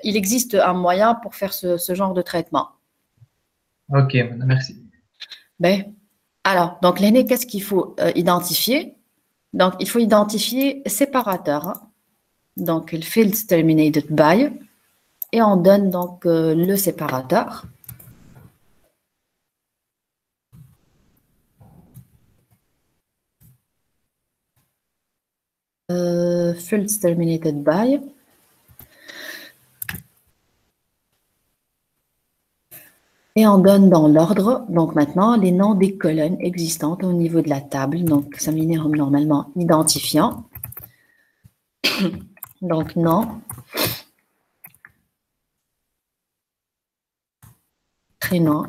Speaker 1: il existe un moyen pour faire ce genre de traitement.
Speaker 4: Ok, merci.
Speaker 1: Ben, alors, donc l'aîné, qu'est-ce qu'il faut identifier? Donc, il faut identifier séparateur. Hein. Donc, le field terminated by. Et on donne donc le séparateur. Field terminated by. Et on donne dans l'ordre, donc maintenant, les noms des colonnes existantes au niveau de la table. Donc, ça m'énerve normalement identifiant. Donc, nom, prénom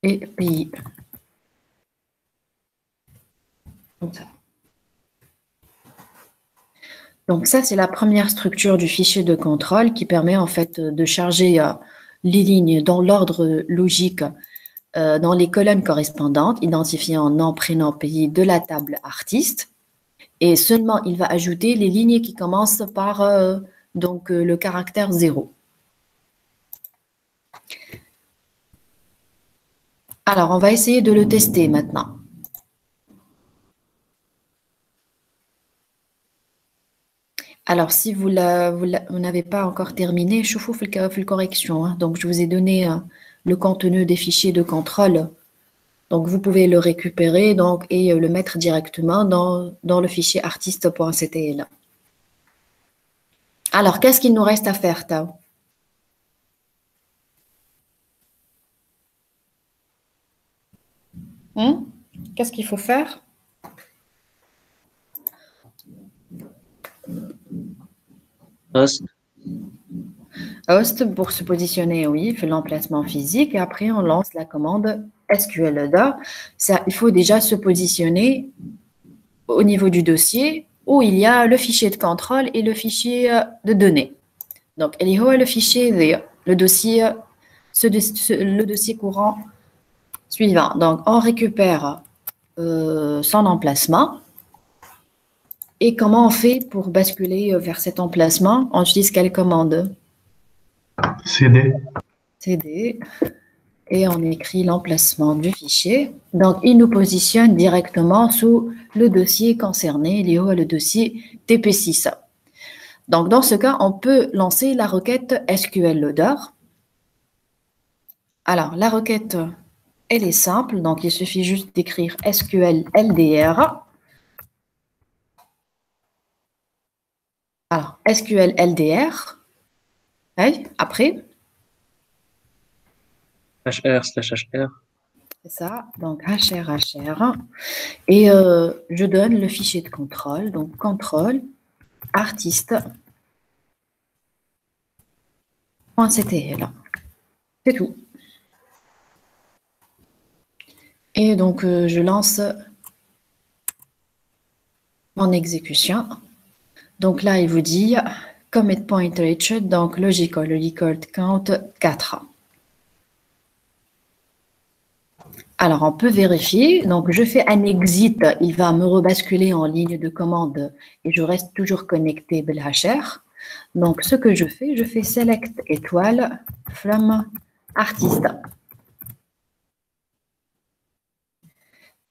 Speaker 1: et pays. Comme ça. Donc ça, c'est la première structure du fichier de contrôle qui permet en fait de charger les lignes dans l'ordre logique dans les colonnes correspondantes, identifiant nom, prénom, pays de la table artiste. Et seulement, il va ajouter les lignes qui commencent par le caractère 0. Alors, on va essayer de le tester maintenant. Alors, si vous n'avez pas encore terminé, je vous fais la correction. Hein. Donc, je vous ai donné le contenu des fichiers de contrôle. Donc, vous pouvez le récupérer et le mettre directement dans le fichier artiste.ctl. Alors, qu'est-ce qu'il nous reste à faire, Tao? Qu'est-ce qu'il faut faire? Host pour se positionner, oui, fait l'emplacement physique et après on lance la commande SQL Loader. Ça, il faut déjà se positionner au niveau du dossier où il y a le fichier de contrôle et le fichier de données. Donc, il y a le fichier, le dossier courant suivant. Donc, on récupère son emplacement. Et comment on fait pour basculer vers cet emplacement? On utilise quelle commande?
Speaker 4: CD.
Speaker 1: CD. Et on écrit l'emplacement du fichier. Donc, il nous positionne directement sous le dossier concerné, le dossier TP6. Donc, dans ce cas, on peut lancer la requête SQL Loader. Alors, la requête, elle est simple. Donc, il suffit juste d'écrire SQL LDR. Alors, SQL LDR. Oui, après.
Speaker 3: HR/HR.
Speaker 1: C'est ça, donc HR. Et je donne le fichier de contrôle, donc contrôle artiste.ctl. C'est tout. Et donc, je lance mon exécution. Donc là, il vous dit commit point reached, donc logical record count 4. Alors, on peut vérifier. Donc, je fais un exit. Il va me rebasculer en ligne de commande et je reste toujours connecté Belhacher. Donc, ce que je fais select étoile from artist.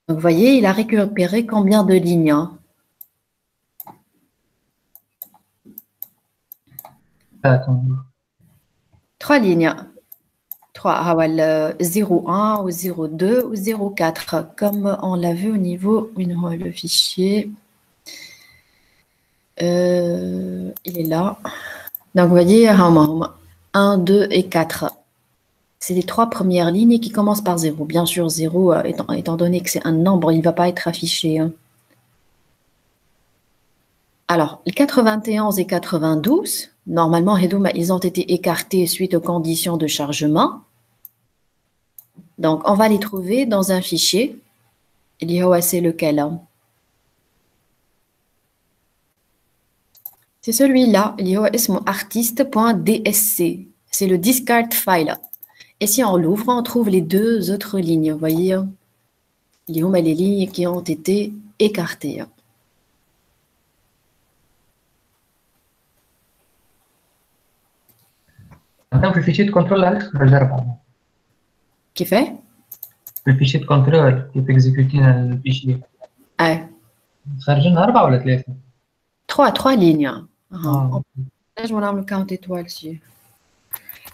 Speaker 1: Donc, vous voyez, il a récupéré combien de lignes?
Speaker 4: Attends.
Speaker 1: 3 lignes. 3, 01 ou 02 ou 04, comme on l'a vu au niveau, le fichier. Il est là. Donc, vous voyez, 1, 2 et 4. C'est les 3 premières lignes qui commencent par 0. Bien sûr, 0, étant donné que c'est un nombre, il ne va pas être affiché. Alors, les 91 et 92, normalement, ils ont été écartés suite aux conditions de chargement. Donc, on va les trouver dans un fichier. C'est lequel? C'est celui-là, artist.dsc. C'est le discard file. Et si on l'ouvre, on trouve les 2 autres lignes. Vous voyez, les lignes qui ont été écartées.
Speaker 4: Maintenant, في الفيشير كنترول على خرج 4.
Speaker 1: كيف؟
Speaker 4: في الفيشير كنترول كيف اكزيكوتينا الفيشير خرجنا 4 ولا 3؟
Speaker 1: 3 lignes. Là, je vais le count étoile ici.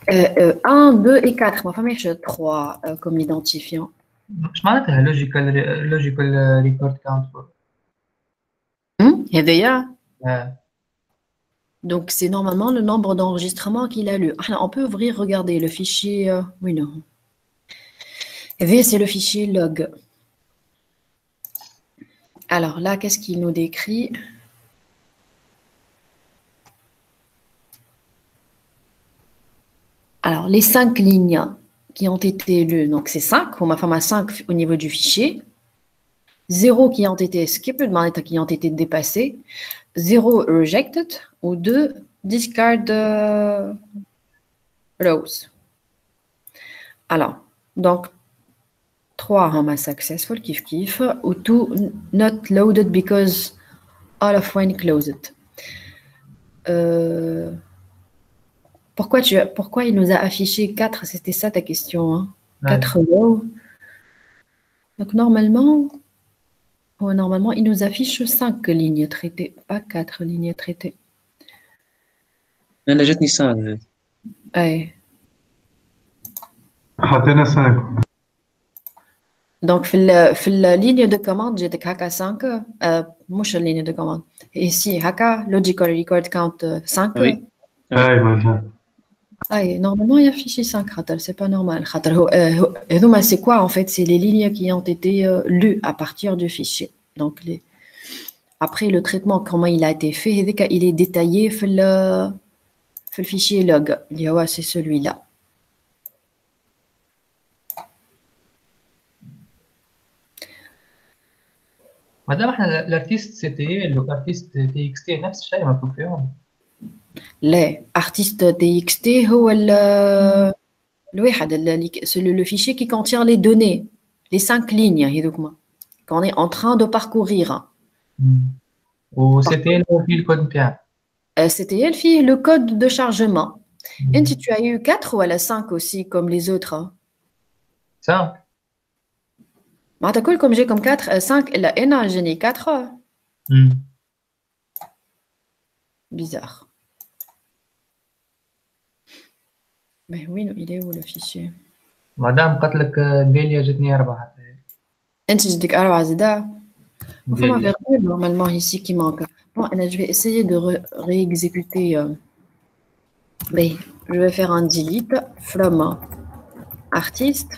Speaker 1: 1, 2 et 4. Moi, je 3 comme identifiant.
Speaker 4: اش معناتها لوجيكال ريكورد كاونت؟
Speaker 1: هذايا. Donc, c'est normalement le nombre d'enregistrements qu'il a lu. On peut ouvrir, regardez, le fichier... oui, non. V, c'est le fichier log. Alors là, qu'est-ce qu'il nous décrit? Alors, les 5 lignes qui ont été lues, donc c'est 5, on m'a fait 5 au niveau du fichier. 0 qui ont été skipped, qui ont été dépassés. 0 rejected ou 2 discard rows. Alors, donc 3 هم successful كيف كيف ou 2 not loaded because all of when closed. Pourquoi il nous a affiché 4? C'était ça ta question, hein? 4 rows. Donc normalement, il nous affiche 5 lignes traitées, pas 4 lignes traitées.
Speaker 3: أنا جاتني 5.
Speaker 1: Ouais.
Speaker 5: حطينا 5.
Speaker 1: Donc, في la ligne de commande, j'ai haka 5. مش la ligne de commande. Ici, haka, logical record count 5.
Speaker 3: Oui.
Speaker 1: Normalement, il y a affiché 5 khatar, c'est pas normal. C'est quoi en fait? C'est les lignes qui ont été lues à partir du fichier. Donc, après le traitement, comment il a été fait, il est détaillé dans le fichier log. C'est celui-là.
Speaker 4: مادام احنا الارتيست سي تي ال والارتيست تي اكس تي نفس الشيء مكتوب فيهم.
Speaker 1: لا artiste txt هو الواحد le fichier qui contient les données, les 5 lignes qu'on est en train de parcourir.
Speaker 4: وسي فيه الكود نتاعها.
Speaker 1: CTL فيه le code de chargement. Et tu as eu 4 ou 5 aussi comme les autres?
Speaker 4: 5.
Speaker 1: Comme j'ai comme 4, 5, là, j'ai mis 4. Bizarre. Mais oui, il est où le fichier?
Speaker 4: مادام قلت لك داليا جاتني 4 حتى هي.
Speaker 1: انت جاتك 4 زادا. Normalement ici qui manque. Bon, je vais essayer de réexécuter. Mais je vais faire un delete from artiste.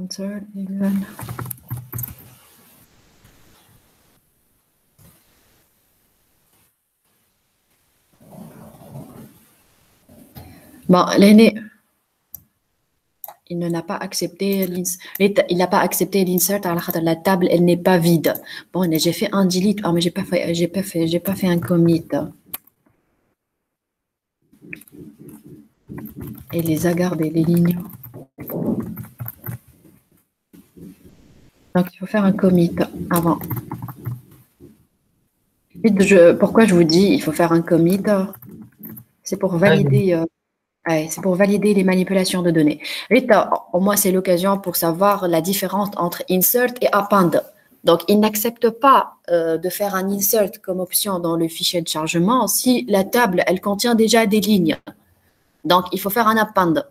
Speaker 1: Insert equal. Bon, l'aîné, il n'a pas accepté l'insert à la table, elle n'est pas vide. Bon, j'ai fait un delete, mais j'ai pas fait un commit. Et les a gardés, les lignes. Donc, il faut faire un commit avant. Pourquoi je vous dis il faut faire un commit? C'est pour valider. C'est pour valider les manipulations de données. Au moins, c'est l'occasion pour savoir la différence entre insert et append. Donc, il n'accepte pas de faire un insert comme option dans le fichier de chargement si la table, elle contient déjà des lignes. Donc, il faut faire un append.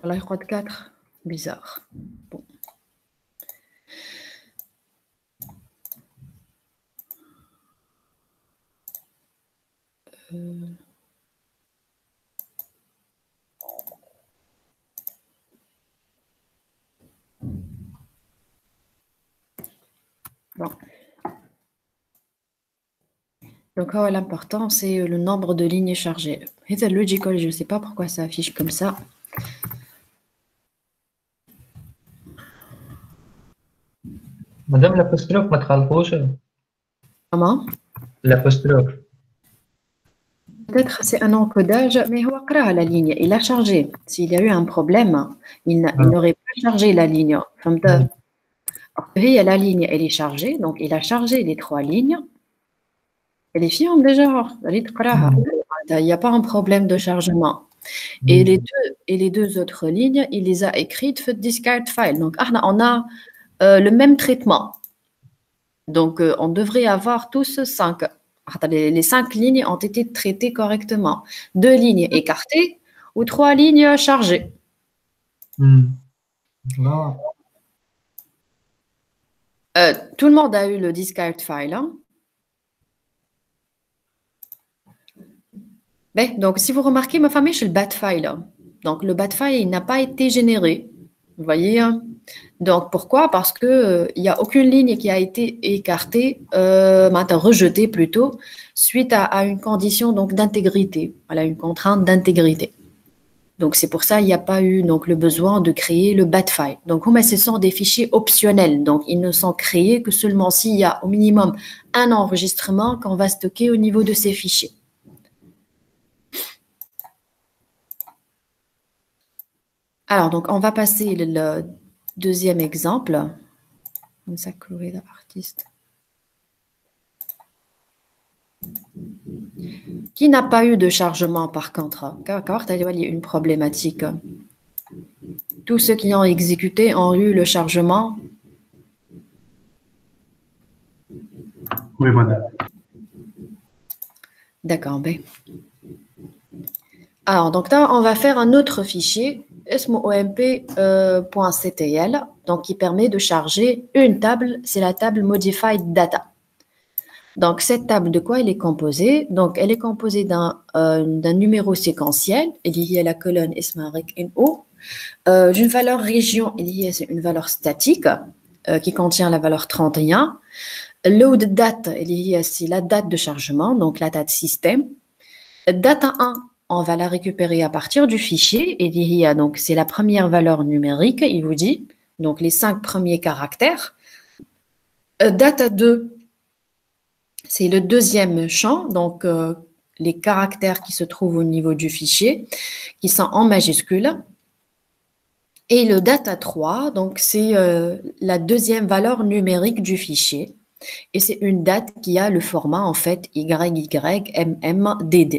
Speaker 1: Voilà, il croit 4. Bizarre. Bon. Bon. Donc, l'important, c'est le nombre de lignes chargées. C'est logical, je ne sais pas pourquoi ça affiche comme ça.
Speaker 4: Madame l'apostrophe, ما تخلطوش.
Speaker 1: Comment?
Speaker 4: L'apostrophe.
Speaker 1: Peut-être c'est un encodage, mais la ligne, il a chargé. S'il y a eu un problème, il n'aurait pas chargé la ligne. La ligne, elle est chargée, donc il a chargé les 3 lignes. Et les filles ont déjà, il n'y a pas un problème de chargement. Et les deux autres lignes, il les a écrites dans discard file. Donc, on a le même traitement. Donc, on devrait avoir tous 5. Les 5 lignes ont été traitées correctement. 2 lignes écartées ou 3 lignes chargées.
Speaker 4: Non.
Speaker 1: Tout le monde a eu le discard file. Hein? Donc, si vous remarquez, ma famille, c'est le bat file. Donc, le bat file, il n'a pas été généré. Vous voyez? Donc, pourquoi? Parce qu'il n'y a aucune ligne qui a été écartée, rejetée plutôt, suite à une condition d'intégrité. Voilà, une contrainte d'intégrité. Donc, c'est pour ça qu'il n'y a pas eu le besoin de créer le bat file. Donc, ce sont des fichiers optionnels. Donc, ils ne sont créés que seulement s'il y a au minimum un enregistrement qu'on va stocker au niveau de ces fichiers. Alors, donc, on va passer le deuxième exemple. Artiste. Qui n'a pas eu de chargement par contre? Il y a une problématique. Tous ceux qui ont exécuté ont eu le chargement.
Speaker 5: Oui, madame.
Speaker 1: D'accord. Alors, donc là, on va faire un autre fichier. omp.ctl, donc qui permet de charger une table, c'est la table Modified Data. Donc, cette table, de quoi elle est composée? Donc, elle est composée d'un numéro séquentiel, il y a la colonne ismarek.no, d'une valeur région, il y a une valeur statique qui contient la valeur 31. Load date, il y a c'est la date de chargement, donc la date système. Data 1, on va la récupérer à partir du fichier. Et il y a donc, c'est la première valeur numérique, il vous dit, donc les 5 premiers caractères. Data 2, c'est le deuxième champ, donc les caractères qui se trouvent au niveau du fichier, qui sont en majuscule. Et le data 3, donc c'est la deuxième valeur numérique du fichier. Et c'est une date qui a le format, en fait, YYMMDD.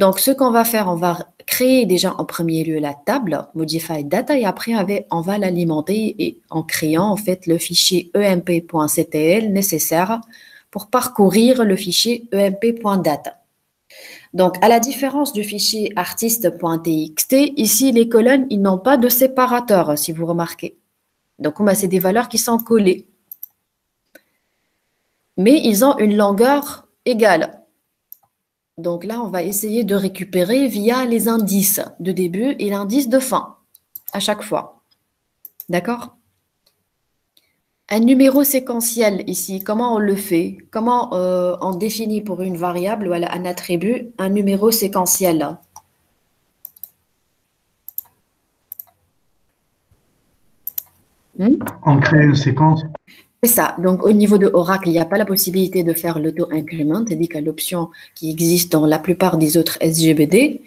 Speaker 1: Donc, ce qu'on va faire, on va créer déjà en premier lieu la table Modified Data et après, on va l'alimenter en créant en fait le fichier emp.ctl nécessaire pour parcourir le fichier emp.data. Donc, à la différence du fichier artiste.txt, ici, les colonnes, ils n'ont pas de séparateur, si vous remarquez. Donc, c'est des valeurs qui sont collées. Mais ils ont une longueur égale. Donc là, on va essayer de récupérer via les indices de début et l'indice de fin à chaque fois. D'accord? Un numéro séquentiel ici, comment on le fait? Comment on définit pour une variable ou un attribut un numéro séquentiel?
Speaker 5: On crée une séquence.
Speaker 1: C'est ça. Donc, au niveau de Oracle, il n'y a pas la possibilité de faire l'auto-increment, c'est-à-dire qu'il y a l'option qui existe dans la plupart des autres SGBD.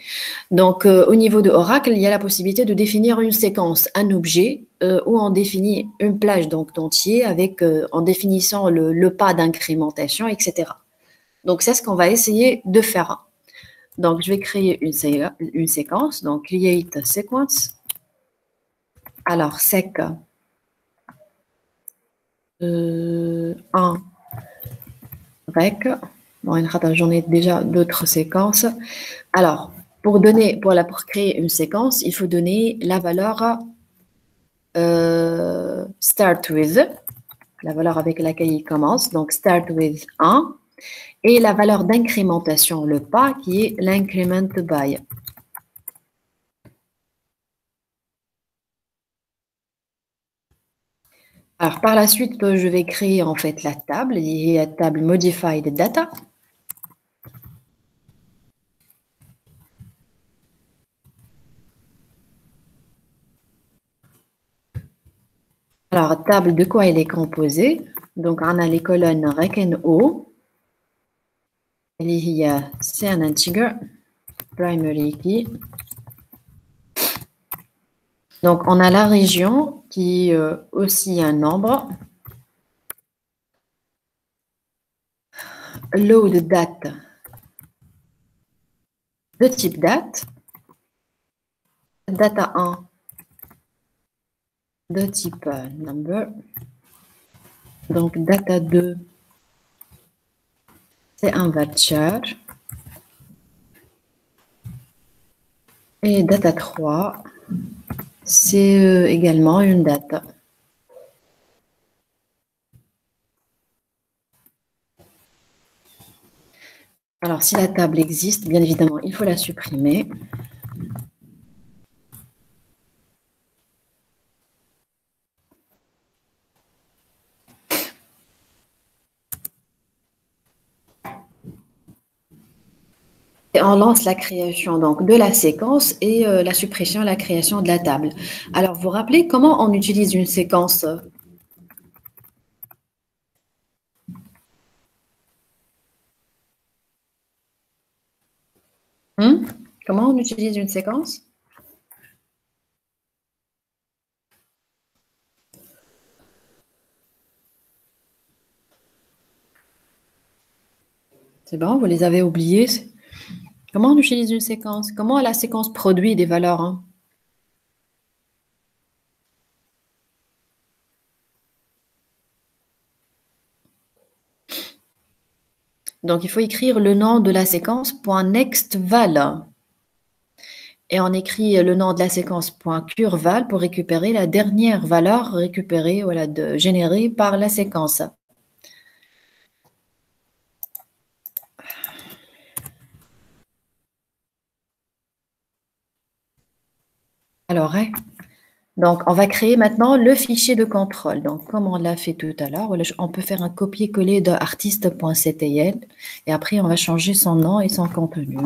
Speaker 1: Donc, au niveau de Oracle, il y a la possibilité de définir une séquence, un objet, où on définit une plage donc entier avec, en définissant le pas d'incrémentation, etc. Donc, c'est ce qu'on va essayer de faire. Donc, je vais créer une séquence. Donc, create sequence. Alors, sec 1 rec. Bon, j'en ai déjà d'autres séquences. Alors, pour créer une séquence, il faut donner la valeur start with, la valeur avec laquelle il commence, donc start with 1, et la valeur d'incrémentation, le pas, qui est l'increment by. Alors, par la suite, je vais créer en fait la table, il y a la table modified data. Alors, table, de quoi elle est composée? Donc, on a les colonnes rec and o. Il y a, c'est un integer, primary key. Donc, on a la région qui est aussi un nombre. Load date de type date. Data 1 de type number. Donc, data 2, c'est un varchar. Et data 3, c'est également une date. Alors, si la table existe, bien évidemment, il faut la supprimer. Et on lance la création donc, de la séquence et la suppression, la création de la table. Alors, vous vous rappelez comment on utilise une séquence? Comment on utilise une séquence? C'est bon, vous les avez oubliés. Comment on utilise une séquence? Comment la séquence produit des valeurs? Donc, il faut écrire le nom de la séquence .nextval. Et on écrit le nom de la séquence .curval pour récupérer la dernière valeur récupérée, voilà, générée par la séquence. Alors, donc, on va créer maintenant le fichier de contrôle. Donc, comme on l'a fait tout à l'heure, on peut faire un copier-coller de artiste.ctl et après, on va changer son nom et son contenu.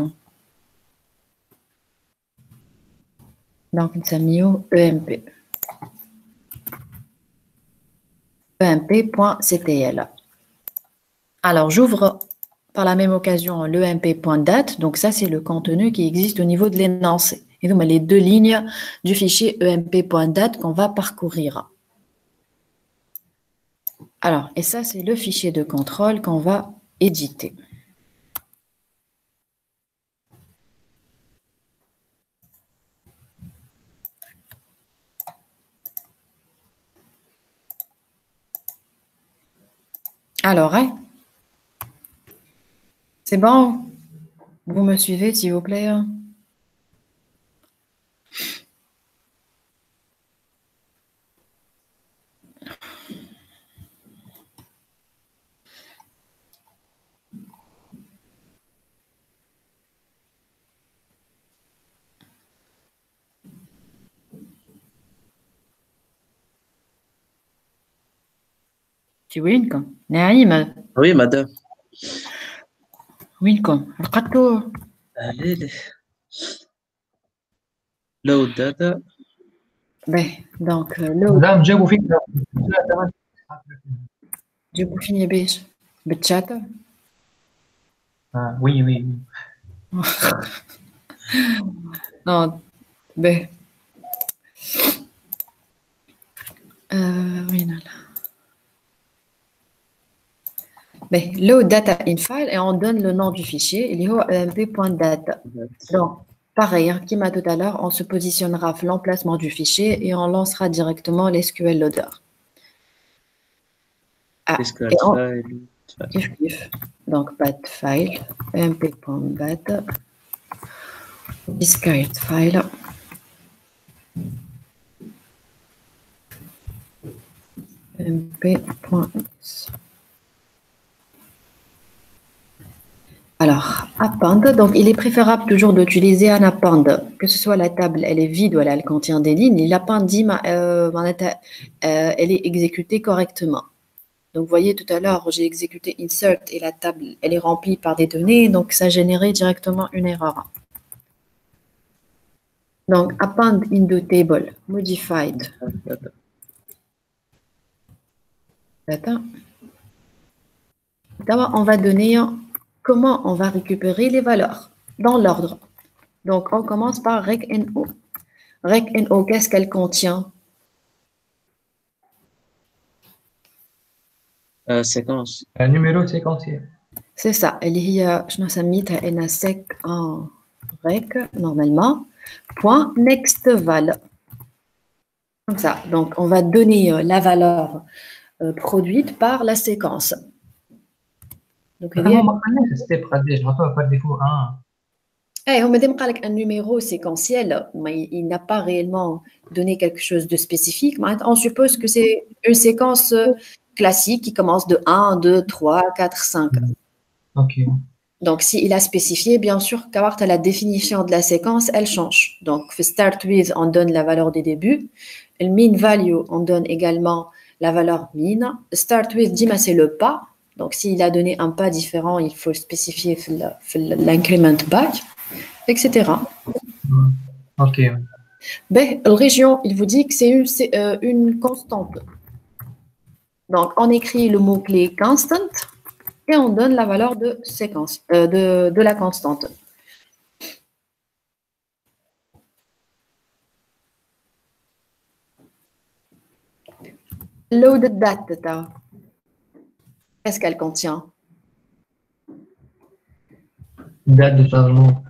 Speaker 1: Donc, c'est mis EMP. EMP.ctl. Alors, j'ouvre par la même occasion l'EMP.date. Donc, ça, c'est le contenu qui existe au niveau de l'énoncé. Et donc, les deux lignes du fichier EMP.date qu'on va parcourir. Alors, et ça, c'est le fichier de contrôle qu'on va éditer. Alors, c'est bon? Vous me suivez, s'il vous plaît? وينكم؟ نعيمة
Speaker 3: Oui, madame.
Speaker 1: وينكم؟ لقيتو
Speaker 3: Allez, load data.
Speaker 1: باهي دونك لو
Speaker 4: مدام جابوا فيك
Speaker 1: جيبو فيني باش بالتشات
Speaker 4: وي وي
Speaker 1: اه باهي وين là باهي load data in file et on donne le nom du fichier اللي هو emp.data. Donc pareil, hein, comme tout à l'heure, on se positionnera à l'emplacement du fichier et on lancera directement l'SQL loader. Ah,
Speaker 3: SQL
Speaker 1: et on,
Speaker 3: file.
Speaker 1: kiff. Donc, bat file, mp.bat, discrete file, mp.s. Alors, append, donc il est préférable toujours d'utiliser un append, que ce soit la table, elle est vide ou elle contient des lignes, l'append dit, elle est exécutée correctement. Donc, vous voyez, tout à l'heure, j'ai exécuté insert et la table, elle est remplie par des données, donc ça a généré directement une erreur. Donc, append into table, modified data. D'abord, on va donner comment on va récupérer les valeurs dans l'ordre. Donc, on commence par recno. Recno, qu'est-ce qu'elle contient?
Speaker 3: Séquence.
Speaker 4: Un numéro séquentiel.
Speaker 1: C'est ça. Elle y a, je ne sais pas, elle a sec en rec, normalement. Point next val. Comme ça. Donc, on va donner la valeur produite par la séquence. Donc, il y a... on me dit qu'un numéro séquentiel, mais il n'a pas réellement donné quelque chose de spécifique. On suppose que c'est une séquence classique qui commence de 1, 2, 3, 4, 5.
Speaker 4: Ok.
Speaker 1: Donc, s'il a spécifié, bien sûr, qu'à la définition de la séquence, elle change. Donc, start with, on donne la valeur du début. Le mean value, on donne également la valeur mean. Start with, dit, c'est le pas. Donc, s'il a donné un pas différent, il faut spécifier l'increment back, etc.
Speaker 4: Ok.
Speaker 1: Ben, la région, il vous dit que c'est une constante. Donc, on écrit le mot-clé constant et on donne la valeur de séquence, de la constante. Loaded data. Qu'est-ce qu'elle contient?
Speaker 4: Date de changement.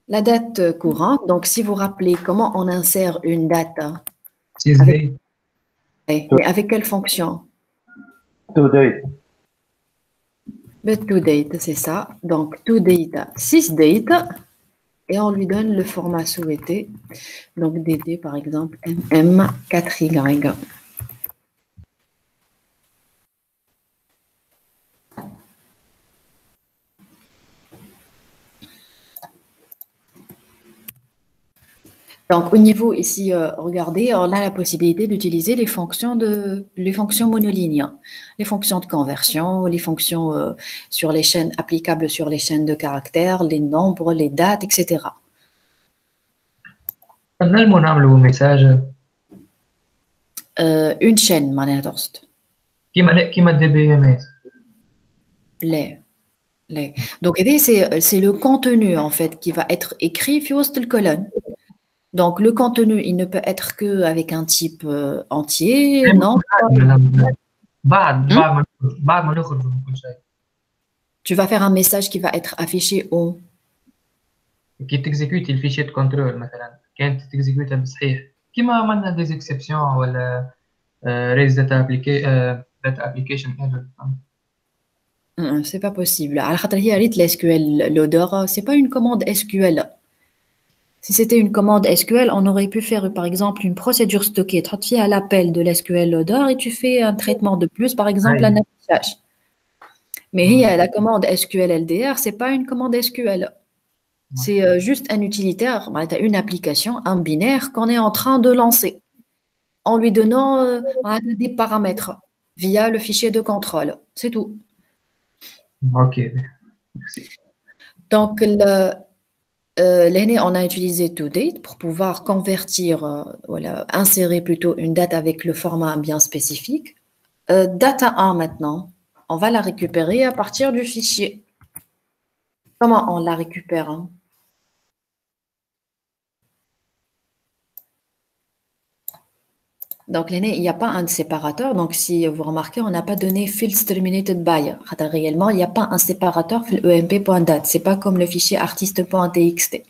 Speaker 1: La date courante. Donc, si vous rappelez comment on insère une date. Mais avec quelle fonction?
Speaker 5: Today.
Speaker 1: Le toDate, c'est ça. Donc, toDate, sysdate. Et on lui donne le format souhaité. Donc, DD, par exemple, MM4Y. Donc, au niveau ici, regardez, on a la possibilité d'utiliser les fonctions monolignes, les fonctions de conversion, les fonctions sur les chaînes applicables sur les chaînes de caractères, les nombres, les dates, etc. Une chaîne, Manéatorst.
Speaker 4: Qui m'a DBMS.
Speaker 1: Donc, c'est le contenu, en fait, qui va être écrit sur le colonne. Donc, le contenu, il ne peut être qu'avec un type entier, non? Tu vas faire un message qui va être affiché où?
Speaker 4: Qui t'exécute le fichier de contrôle, مثلا. Quand tu exécutes بصحيح. كيما عملنا des exceptions ولا raise data application error.
Speaker 1: C'est pas possible. Alors, l'SQL loader, c'est pas une commande SQL. Si c'était une commande SQL, on aurait pu faire par exemple une procédure stockée. Tu fais à l'appel de l'SQL loader et tu fais un traitement de plus, par exemple un affichage. Mais la commande SQL LDR, c'est pas une commande SQL. C'est juste un utilitaire, une application, un binaire qu'on est en train de lancer en lui donnant des paramètres. via le fichier de contrôle. C'est tout.
Speaker 4: Ok, merci.
Speaker 1: Donc, l'année, on a utilisé toDate pour pouvoir convertir, voilà, insérer plutôt une date avec le format bien spécifique. Data 1 maintenant, on va la récupérer à partir du fichier. Comment on la récupère, hein? Donc, l'année, il n'y a pas un séparateur. Donc, si vous remarquez, on n'a pas donné fields terminated by. Réellement, il n'y a pas un séparateur emp.date. Ce n'est pas comme le fichier artiste.txt.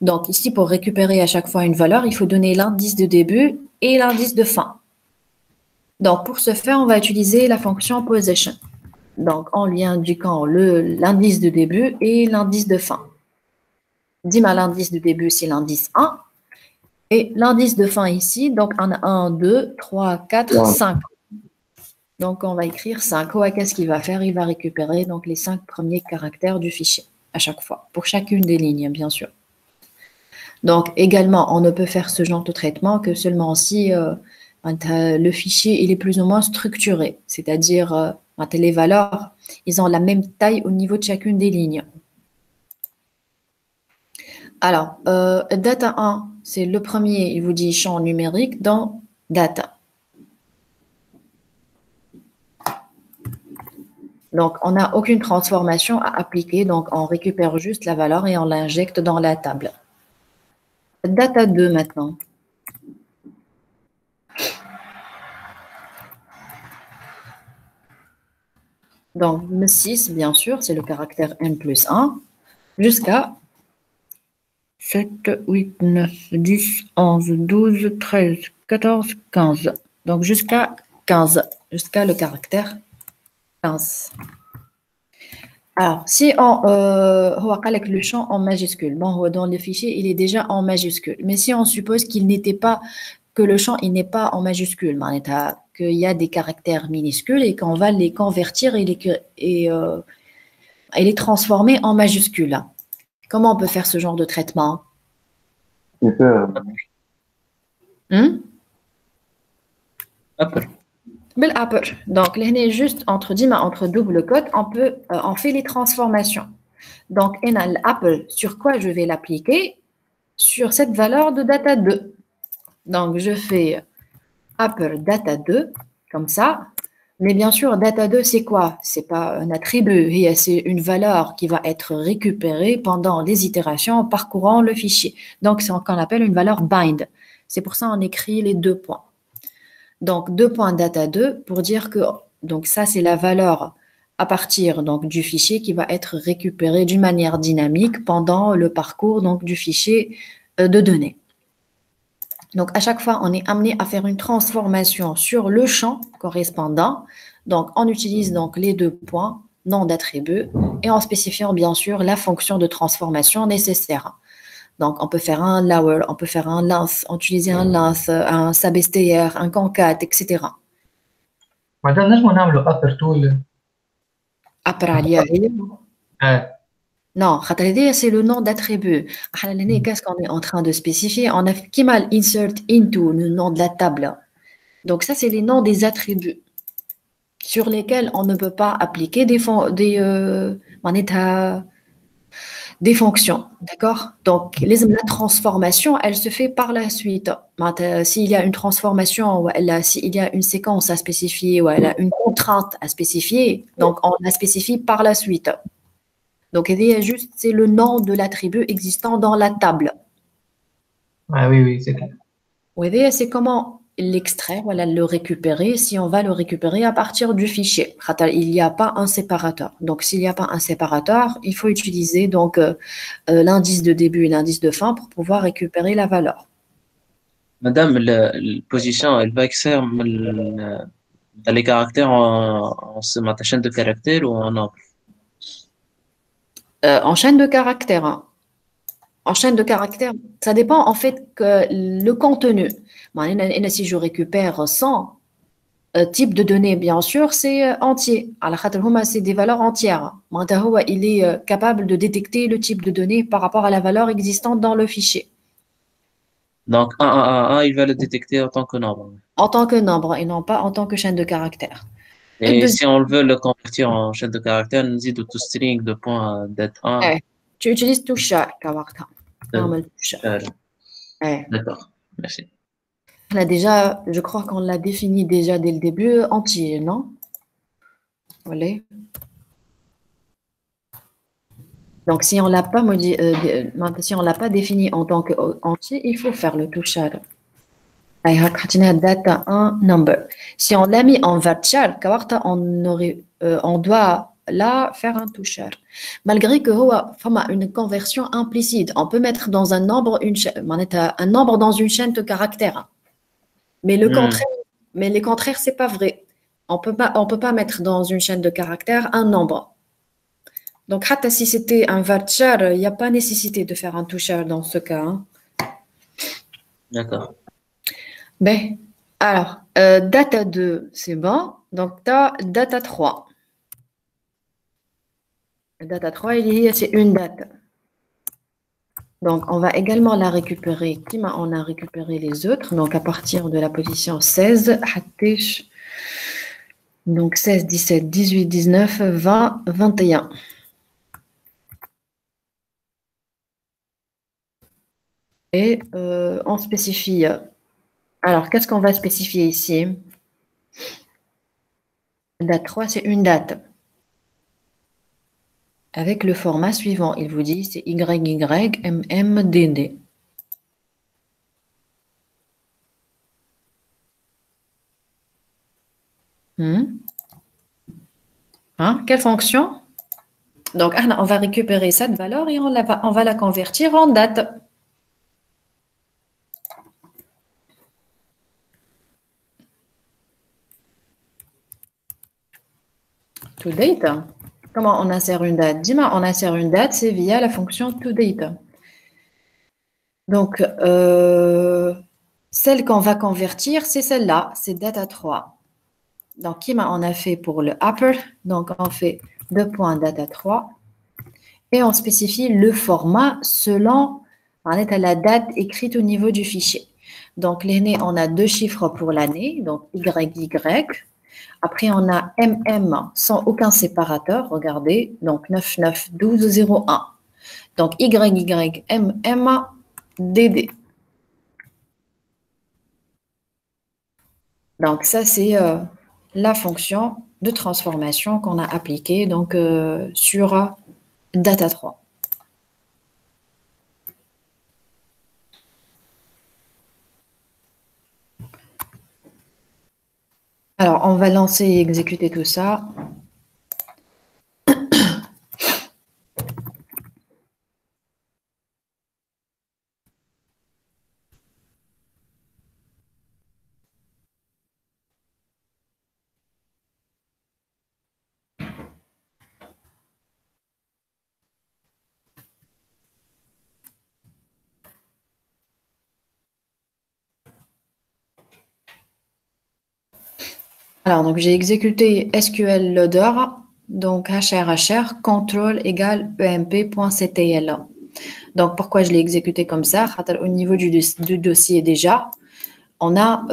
Speaker 1: Donc, ici, pour récupérer à chaque fois une valeur, il faut donner l'indice de début et l'indice de fin. Donc, pour ce faire, on va utiliser la fonction position. Donc, en lui indiquant l'indice de début et l'indice de fin. Dis-moi, l'indice de début, c'est l'indice 1. Et l'indice de fin ici, donc on a 1, 2, 3, 4, 5. Donc, on va écrire 5. Ouais, qu'est-ce qu'il va faire? Il va récupérer donc, les 5 premiers caractères du fichier à chaque fois, pour chacune des lignes, bien sûr. Donc, également, on ne peut faire ce genre de traitement que seulement si le fichier il est plus ou moins structuré, c'est-à-dire les valeurs, ils ont la même taille au niveau de chacune des lignes. Alors, data 1, c'est le premier, il vous dit champ numérique dans data. Donc, on n'a aucune transformation à appliquer, donc on récupère juste la valeur et on l'injecte dans la table. Data 2 maintenant. Donc, 6, bien sûr, c'est le caractère n plus 1, jusqu'à 7, 8, 9, 10, 11, 12, 13, 14, 15. Donc, jusqu'à 15, jusqu'à le caractère 15. Alors, si on avec le champ en majuscule, bon, dans le fichier, il est déjà en majuscule. Mais si on suppose qu'il n'était pas, que le champ il n'est pas en majuscule, qu'il y a des caractères minuscules et qu'on va les convertir et les transformer en majuscules. Comment on peut faire ce genre de traitement?
Speaker 3: Upper.
Speaker 1: Upper. Donc, là, juste entre double cote, on fait les transformations. Donc, l'upper, sur quoi je vais l'appliquer? Sur cette valeur de data 2. Donc, je fais upper data 2, comme ça. Mais bien sûr, data 2, c'est quoi? C'est pas un attribut, c'est une valeur qui va être récupérée pendant les itérations en parcourant le fichier. Donc, c'est ce qu'on appelle une valeur bind. C'est pour ça qu'on écrit les 2 points. Donc, 2 points data 2 pour dire que donc ça, c'est la valeur à partir donc, du fichier qui va être récupérée d'une manière dynamique pendant le parcours donc, du fichier de données. Donc, à chaque fois, on est amené à faire une transformation sur le champ correspondant. Donc, on utilise donc les 2 points, nom d'attribut, et en spécifiant bien sûr la fonction de transformation nécessaire. Donc, on peut faire un lower, on peut faire un length, utiliser un length, un substr, un concat, etc.
Speaker 4: Madame, نجم نعملوا upper tool.
Speaker 1: Upper عليها هي. Non, c'est le nom d'attribut. Qu'est-ce qu'on est en train de spécifier? On a qui mal insert into le nom de la table. Donc ça, c'est les noms des attributs sur lesquels on ne peut pas appliquer des fonctions. D'accord? Donc, la transformation, elle se fait par la suite. S'il y a une transformation, s'il y a une séquence à spécifier, ou une contrainte à spécifier, donc on la spécifie par la suite. Donc, c'est le nom de l'attribut existant dans la table.
Speaker 4: Ah oui, c'est clair.
Speaker 1: Oui, c'est comment l'extraire, le récupérer, si on va le récupérer à partir du fichier. Il n'y a pas un séparateur. Donc, s'il n'y a pas un séparateur, il faut utiliser donc l'indice de début et l'indice de fin pour pouvoir récupérer la valeur.
Speaker 3: Madame, la position, elle va extraire les caractères en chaîne de caractères ou en ordre?
Speaker 1: En chaîne de caractères. Hein. En chaîne de caractères, ça dépend en fait que le contenu. Si je récupère 100 types de données, bien sûr, c'est entier. C'est des valeurs entières. Il est capable de détecter le type de données par rapport à la valeur existante dans le fichier.
Speaker 3: Donc, 1, il va le détecter en tant que nombre.
Speaker 1: En tant que nombre et non pas en tant que chaîne de caractères.
Speaker 3: Et si on veut le convertir en chaîne de caractères, nous dit de to string de point date 1.
Speaker 1: Tu utilises tout ça, Kawarta.
Speaker 3: D'accord, merci.
Speaker 1: Là déjà, je crois qu'on l'a défini déjà dès le début, entier, non? Voilà. Donc, si on l'a pas si on l'a pas défini en tant qu'entier, il faut faire le touchage. Data 1 number. Si on l'a mis en varchar, on doit là faire un touchage. Malgré que une conversion implicite, on peut mettre dans un nombre un nombre dans une chaîne de caractères. Mais le contraire, c'est pas vrai. On peut pas mettre dans une chaîne de caractères un nombre. Donc, si c'était un varchar, il n'y a pas nécessité de faire un toucheur dans ce cas. Hein.
Speaker 3: D'accord.
Speaker 1: Ben, alors, data 2, c'est bon. Donc, tu as data 3. Data 3, c'est une date. Donc, on va également la récupérer. On a récupéré les autres. Donc, à partir de la position 16, donc 16, 17, 18, 19, 20, 21. Et on spécifie. Alors, qu'est-ce qu'on va spécifier ici? Date 3, c'est une date. Avec le format suivant, il vous dit, c'est YYMMDD. Quelle fonction? Donc, on va récupérer cette valeur et on va la convertir en date. ToDate. Comment on insère une date? Dis-moi, on insère une date, c'est via la fonction ToDate. Donc, celle qu'on va convertir, c'est celle-là, c'est data 3. Donc, on a fait pour le upper, donc on fait data 3 et on spécifie le format selon la date écrite au niveau du fichier. Donc, l'année, on a 2 chiffres pour l'année, donc YY. Après, on a MM sans aucun séparateur, regardez, donc 991201. Donc, YYMMDD. Donc, ça, c'est la fonction de transformation qu'on a appliquée donc, sur data 3. Alors, on va lancer et exécuter tout ça. Alors, donc j'ai exécuté SQL loader, donc HR control égale emp.ctl. Donc, pourquoi je l'ai exécuté comme ça? Au niveau du dossier déjà, on a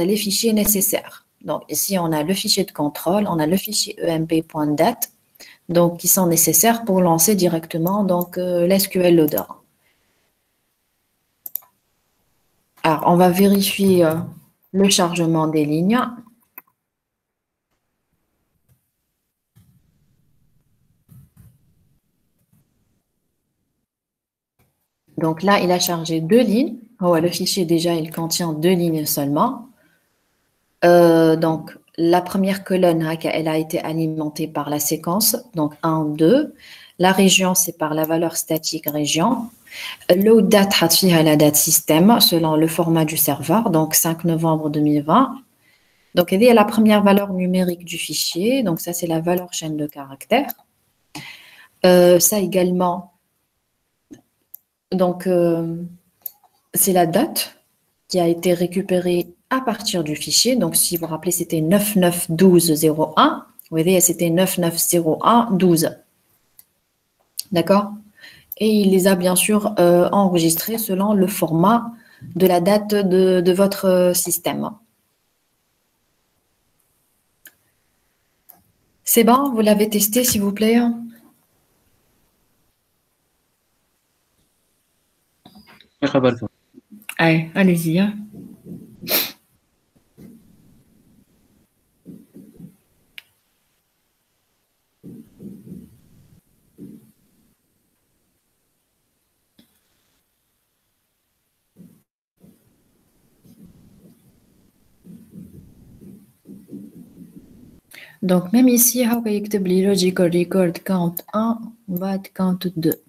Speaker 1: les fichiers nécessaires. Donc, ici, on a le fichier de contrôle, on a le fichier emp.date, donc qui sont nécessaires pour lancer directement donc l'SQL loader. Alors, on va vérifier le chargement des lignes. Donc là, il a chargé 2 lignes. Oh, le fichier, déjà, il contient 2 lignes seulement. Donc, la première colonne, elle a été alimentée par la séquence. Donc, 1, 2. La région, c'est par la valeur statique région. Load date, la date système, selon le format du serveur. Donc, 5 novembre 2020. Donc, il y a la première valeur numérique du fichier. Donc, ça, c'est la valeur chaîne de caractères. Ça également, donc, c'est la date qui a été récupérée à partir du fichier. Donc, si vous vous rappelez, c'était 991201. Vous voyez, c'était 990112. D'accord? Et il les a bien sûr enregistrés selon le format de la date de votre système. C'est bon, vous l'avez testé, s'il vous plaît? Allez, allez-y. Hein. Donc, même ici, on va écrire logical record count 1, on va count 2.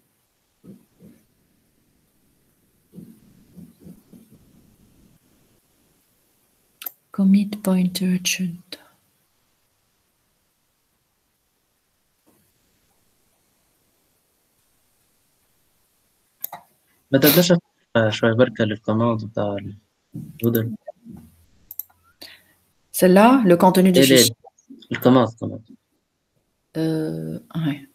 Speaker 1: Commit pointer should.
Speaker 3: ما تبداش شوية بركة للكوماند بتاع الجودل.
Speaker 1: Celle-là, le contenu du
Speaker 3: إيه
Speaker 1: fichier.
Speaker 3: الكوماند
Speaker 1: Ouais.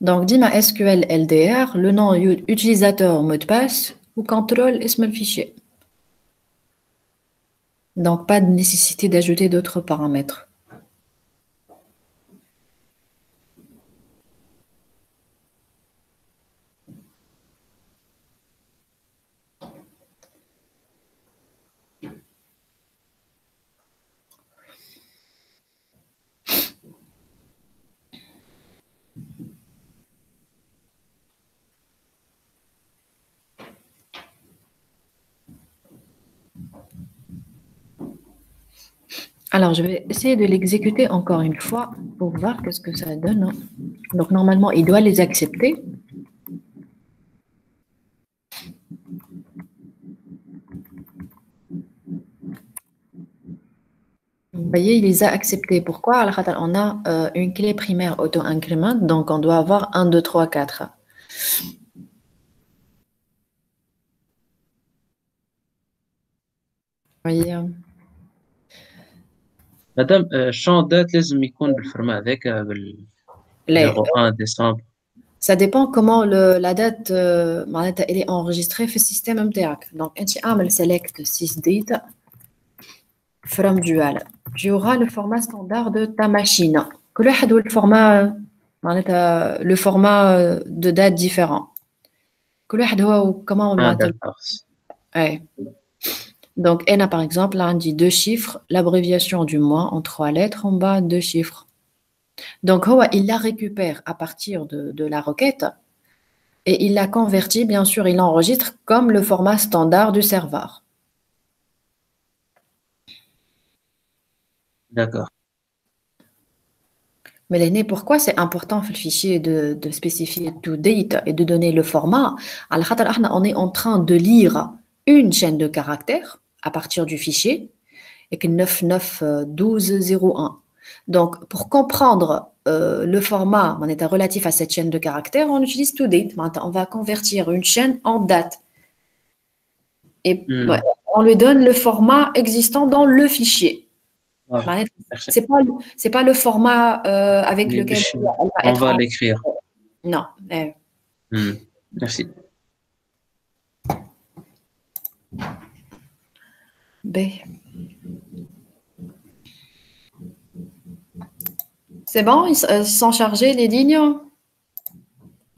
Speaker 1: Donc, dis-moi SQL LDR, le nom utilisateur mot de passe ou contrôle اسم le fichier. Donc, pas de nécessité d'ajouter d'autres paramètres. Alors, je vais essayer de l'exécuter encore une fois pour voir qu'est-ce que ça donne. Donc, normalement, il doit les accepter. Vous voyez, il les a acceptés. Pourquoi? Alors, on a une clé primaire auto-increment, donc on doit avoir 1, 2, 3, 4. Vous voyez?
Speaker 3: مادام الشون دات لازم يكون بالفورمات هذاك بال 01 ديسمبر.
Speaker 1: Ça dépend comment la date elle est enregistrée في السيستم نتاعك. Donc, انت اعمل select sysdate from dual. Tu auras le format standard de ta machine. كل واحد le format le format de date différent. كل واحد هو comment ouais. Donc, N a par exemple, là, on dit 2 chiffres, l'abréviation du mois en 3 lettres, en bas 2 chiffres. Donc, il la récupère à partir de la requête et il la convertit, bien sûr, il l'enregistre comme le format standard du serveur.
Speaker 3: D'accord.
Speaker 1: Mais pourquoi c'est important le fichier de spécifier to date et de donner le format? On est en train de lire une chaîne de caractères à partir du fichier et que 991201. Donc, pour comprendre le format relatif à cette chaîne de caractères, on utilise to date. On va convertir une chaîne en date. Et on lui donne le format existant dans le fichier. Ouais. C'est pas le format avec lequel
Speaker 3: on va l'écrire.
Speaker 1: Non.
Speaker 3: Merci.
Speaker 1: B. C'est bon, ils sont chargés les lignes?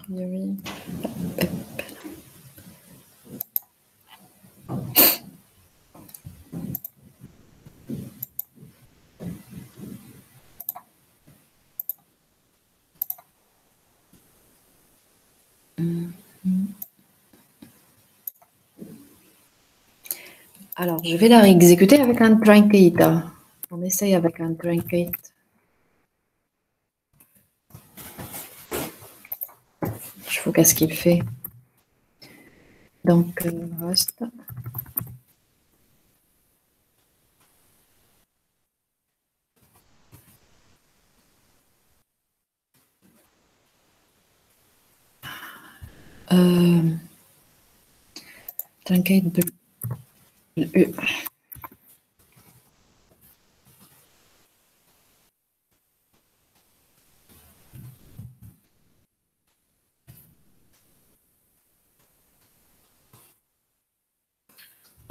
Speaker 1: Oui. Alors, je vais la réexécuter avec un truncate. On essaye avec un truncate. Je vois qu'est-ce qu'il fait. Donc, reste. Truncate bleu.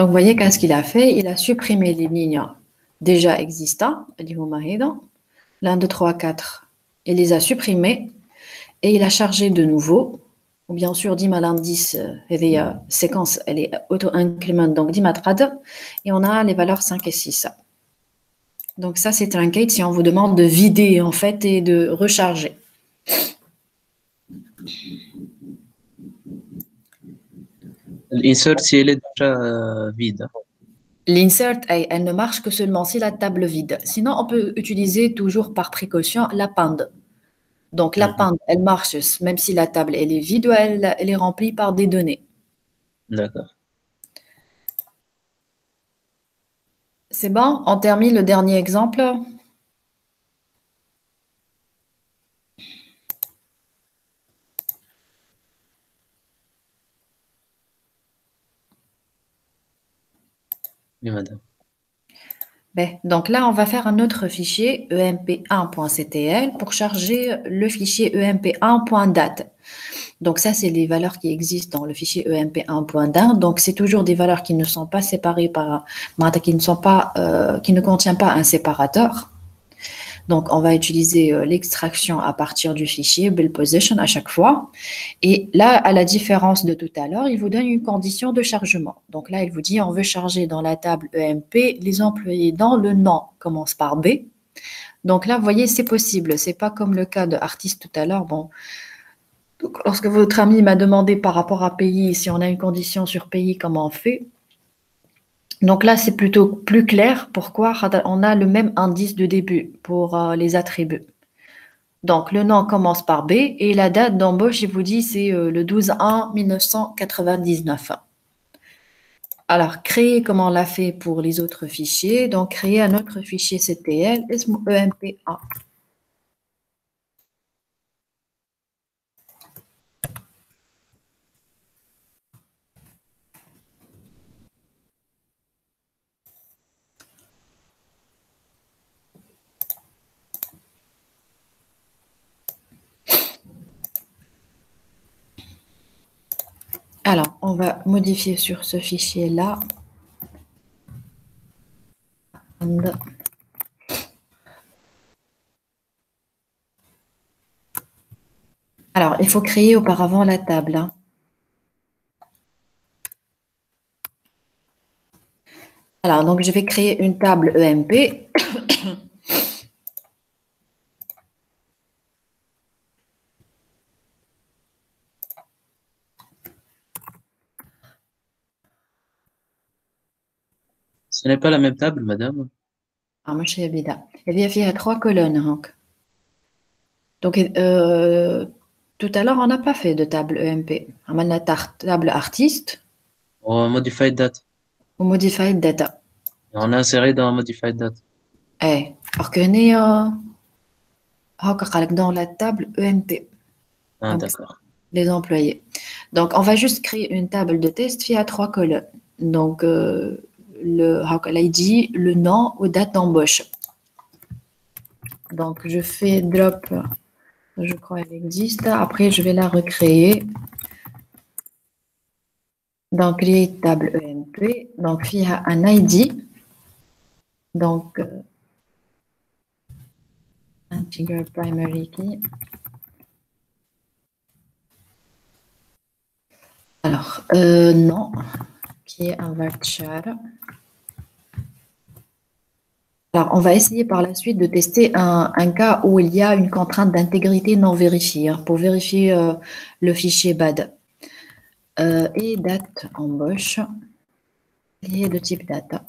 Speaker 1: Donc, vous voyez qu'est-ce qu'il a fait? Il a supprimé les lignes déjà existantes, l'un, 2, 3, 4. Il les a supprimées et il a chargé de nouveau. Ou bien sûr, dit l'indice, séquence, elle est auto-increment, donc dit et on a les valeurs 5 et 6. Donc, ça, c'est un gate si on vous demande de vider en fait et de recharger.
Speaker 3: L'insert, si elle est déjà vide.
Speaker 1: L'insert, elle ne marche que seulement si la table vide. Sinon, on peut utiliser toujours par précaution l'append. Donc, l'append, elle marche même si la table elle est vide ou elle est remplie par des données.
Speaker 3: D'accord.
Speaker 1: C'est bon? On termine le dernier exemple.
Speaker 3: Oui, madame.
Speaker 1: Ben, donc là, on va faire un autre fichier emp1.ctl pour charger le fichier emp1.date. Donc ça, c'est les valeurs qui existent dans le fichier emp1.date. Donc c'est toujours des valeurs qui ne sont pas séparées par, qui ne contient pas un séparateur. Donc on va utiliser l'extraction à partir du fichier build position à chaque fois. Et là, à la différence de tout à l'heure, il vous donne une condition de chargement. Donc là, il vous dit on veut charger dans la table EMP les employés dont le nom commence par B. Donc là, vous voyez, c'est possible. C'est pas comme le cas de artiste tout à l'heure. Bon, donc, lorsque votre ami m'a demandé par rapport à pays, si on a une condition sur pays, comment on fait? Donc là, c'est plutôt plus clair. Pourquoi? On a le même indice de début pour les attributs. Donc, le nom commence par B et la date d'embauche, je vous dis, c'est le 12/1/1999. Alors, créer comme on l'a fait pour les autres fichiers. Donc, créer un autre fichier CTL, EMP1. Alors, on va modifier sur ce fichier-là. Alors, il faut créer auparavant la table. Alors, donc, je vais créer une table EMP.
Speaker 3: Ce n'est pas la même table, madame.
Speaker 1: Ah, moi, je suis Abida. Il y a 3 colonnes. Donc, tout à l'heure, on n'a pas fait de table EMP. On a la table artiste
Speaker 3: Ou modified date.
Speaker 1: ou modified data.
Speaker 3: On a inséré dans modified date.
Speaker 1: Alors qu'on est dans la table EMP.
Speaker 3: Ah,
Speaker 1: Donc,
Speaker 3: d'accord.
Speaker 1: les employés. Donc, on va juste créer une table de test qui a 3 colonnes. Donc, l'ID, le nom ou date d'embauche. Donc, je fais drop, je crois qu'elle existe. Après, je vais la recréer. Donc, créer table EMP. Donc, il y a un ID. Donc, integer primary key. Alors, non, qui est un varchar. Alors, on va essayer par la suite de tester un cas où il y a une contrainte d'intégrité non vérifiée pour vérifier le fichier BAD. Et date embauche lié de type data.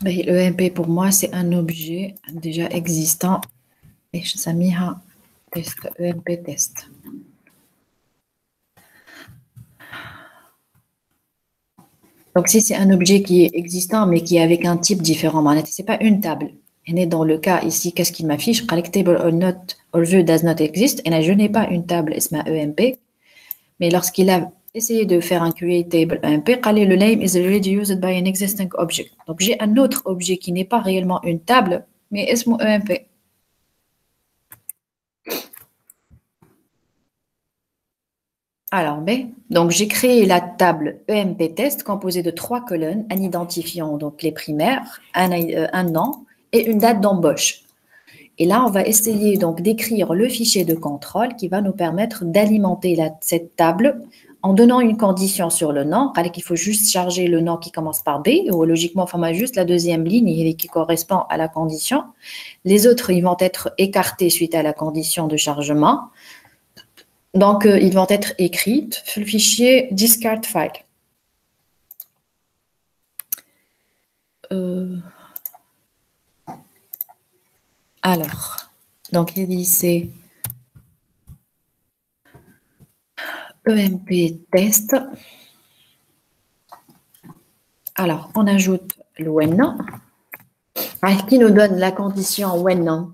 Speaker 1: Le EMP pour moi, c'est un objet déjà existant. Et ça mis un test, EMP test. Donc, si c'est un objet qui est existant, mais qui est avec un type différent, ce n'est pas une table. Et dans le cas ici, qu'est-ce qu'il m'affiche? Table or view does not exist. Et là, je n'ai pas une table EMP. Mais lorsqu'il a essayez de faire un create table EMP. Le name is already used by an existing object. Donc, j'ai un autre objet qui n'est pas réellement une table, mais est EMP. Alors, B. Donc, j'ai créé la table EMP test composée de 3 colonnes, un identifiant, donc les primaires, un nom et une date d'embauche. Et là, on va essayer donc d'écrire le fichier de contrôle qui va nous permettre d'alimenter cette table en donnant une condition sur le nom. Alors qu'il faut juste charger le nom qui commence par B, ou logiquement, on va juste la deuxième ligne qui correspond à la condition. Les autres, ils vont être écartés suite à la condition de chargement. Donc, ils vont être écrits sur le fichier discard file. Alors, donc il dit c'est EMP test. Alors, on ajoute le when qui nous donne la condition when.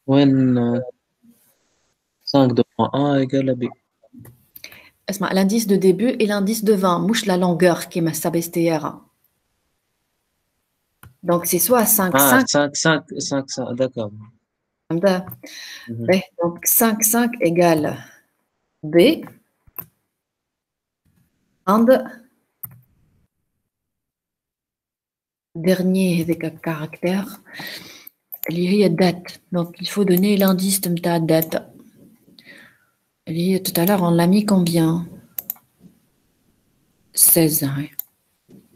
Speaker 3: When 5 devant 1 égale à B.
Speaker 1: L'indice de début et l'indice de 20, mouche la longueur qui est ma STR. Donc, c'est soit 5,
Speaker 3: Ah,
Speaker 1: 5.
Speaker 3: 5, d'accord.
Speaker 1: Donc, 5, 5 égale B. And dernier avec un caractère, il y a date. Donc, il faut donner l'indice de ta date. Tout à l'heure, on l'a mis combien? 16.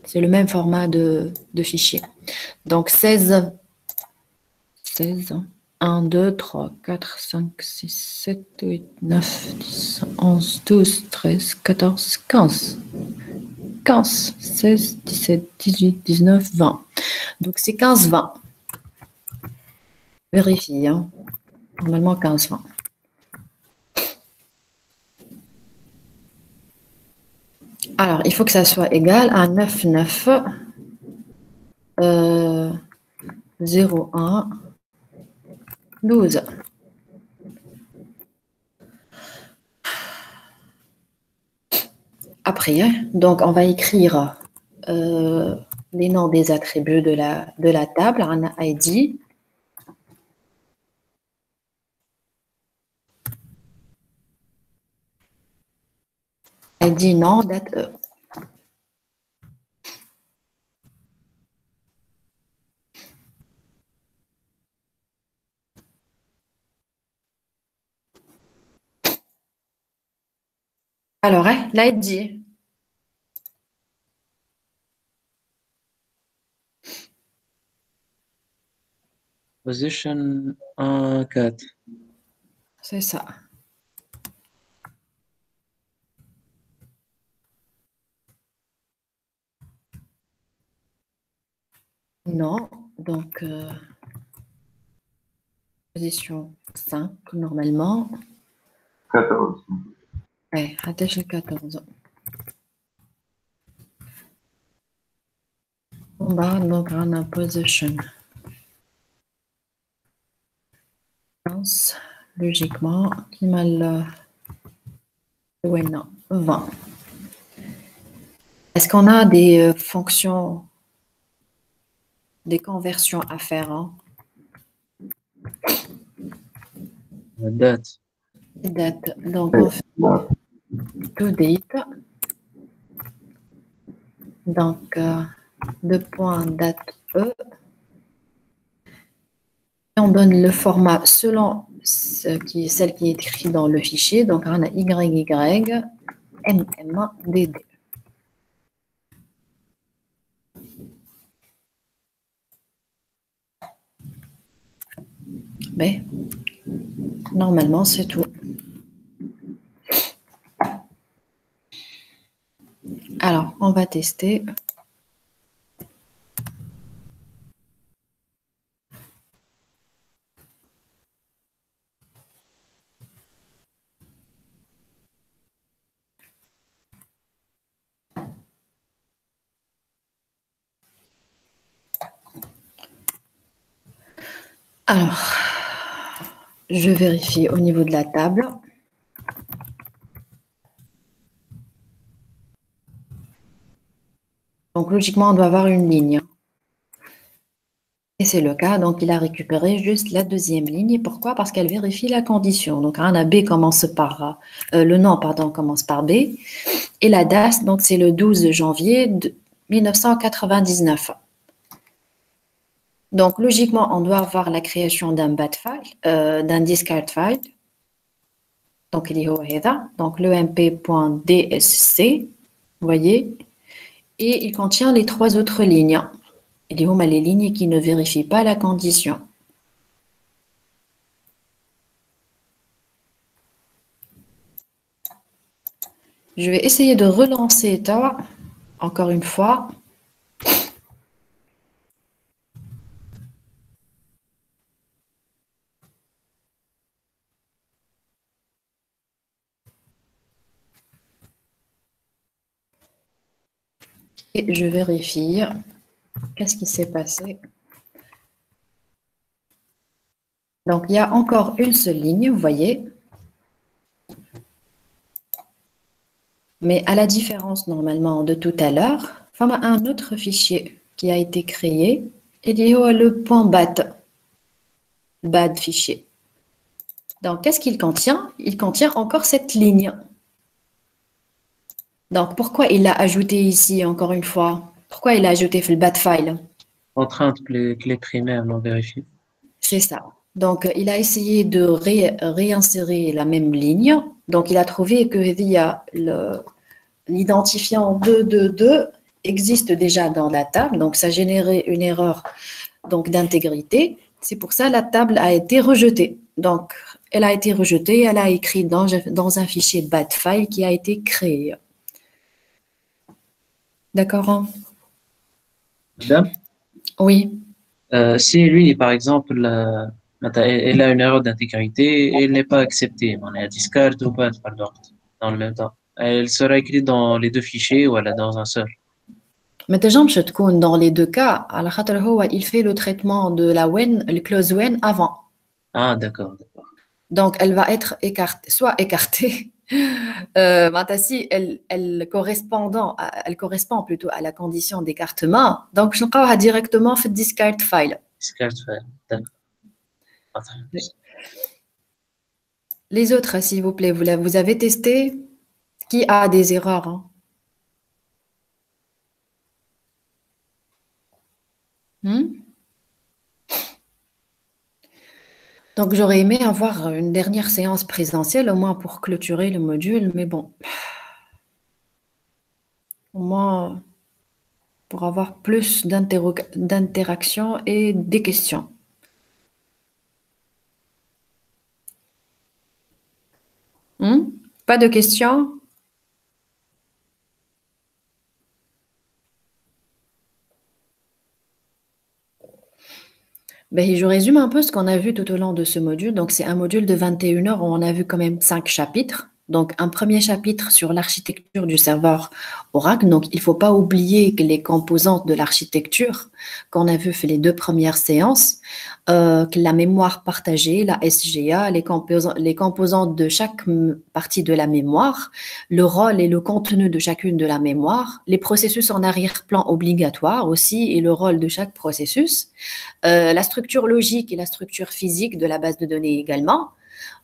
Speaker 1: C'est le même format de fichier. Donc, 16. 1, 2, 3, 4, 5, 6, 7, 8, 9, 10, 11, 12, 13, 14, 15. 15, 16, 17, 18, 19, 20. Donc, c'est 15, 20. Vérifie. Normalement, 15, 20. Alors, il faut que ça soit égal à 9, 9, 0, 1, 12. Après, donc, on va écrire les noms des attributs de la table. On a ID. ID nom, date E. Alors, l'ID.
Speaker 3: Position 1, 4.
Speaker 1: C'est ça. Non, donc position 5 normalement.
Speaker 5: 14.
Speaker 1: Ouais, attache le 14. On va donc on a position. Logiquement, qui m'a le ouais, non, 20. Est-ce qu'on a des fonctions, des conversions à faire?
Speaker 3: La date.
Speaker 1: Date. Donc, on fait to date. Donc, deux points date E. Et on donne le format selon celle qui est écrite dans le fichier. Donc, on a YY, MMDD. Mais normalement, c'est tout. Alors, on va tester. Alors, Je vérifie au niveau de la table. Donc, logiquement, on doit avoir une ligne. Et c'est le cas. Donc, il a récupéré juste la deuxième ligne. Pourquoi? Parce qu'elle vérifie la condition. Donc, un B commence par... le nom, pardon, commence par B. Et la date, donc, c'est le 12 janvier 1999. Donc, logiquement, on doit avoir la création d'un BAT file, d'un discard file. Donc, il y a donc l'emp.dsc, vous voyez, et il contient les trois autres lignes. Il y a les lignes qui ne vérifient pas la condition. Je vais essayer de relancer ça encore une fois. Et je vérifie. Qu'est-ce qui s'est passé? Donc, il y a encore une seule ligne, vous voyez. Mais à la différence, normalement, de tout à l'heure, il y a un autre fichier qui a été créé. Il y a le .bat fichier. Donc, qu'est-ce qu'il contient? Il contient encore cette ligne. Donc, pourquoi il l'a ajouté ici, encore une fois? Pourquoi il l'a ajouté dans le bat file?
Speaker 3: Contrainte clé primaire non vérifiée.
Speaker 1: C'est ça. Donc, il a essayé de réinsérer la même ligne. Donc, il a trouvé que l'identifiant 222 existe déjà dans la table. Donc, ça générait une erreur d'intégrité. C'est pour ça que la table a été rejetée. Donc, elle a été rejetée. Elle a écrit dans un fichier bat file qui a été créé. D'accord?
Speaker 3: Madame,
Speaker 1: Oui.
Speaker 3: si lui, par exemple, elle a une erreur d'intégrité et elle n'est pas acceptée, on a discard ou pas dans le même temps. Elle sera écrite dans les deux fichiers ou dans un seul.
Speaker 1: Mais dans les deux cas, il fait le traitement de la when, le close when avant.
Speaker 3: Ah, d'accord.
Speaker 1: Donc, elle va être écartée, soit écartée. Si elle correspond plutôt à la condition d'écartement. Donc, je vais directement faire discard file.
Speaker 3: Discard file, d'accord.
Speaker 1: Les autres, s'il vous plaît, vous avez testé? Qui a des erreurs? Donc, j'aurais aimé avoir une dernière séance présentielle, au moins pour clôturer le module, mais bon. Au moins, pour avoir plus d'interaction et des questions. Pas de questions? Ben, je résume un peu ce qu'on a vu tout au long de ce module. Donc, c'est un module de 21 heures où on a vu quand même 5 chapitres. Donc, un premier chapitre sur l'architecture du serveur Oracle. Donc, il ne faut pas oublier que les composantes de l'architecture qu'on a vu fait les deux premières séances, que la mémoire partagée, la SGA, les composantes de chaque partie de la mémoire, le rôle et le contenu de chacune de la mémoire, les processus en arrière-plan obligatoires aussi et le rôle de chaque processus, la structure logique et la structure physique de la base de données également.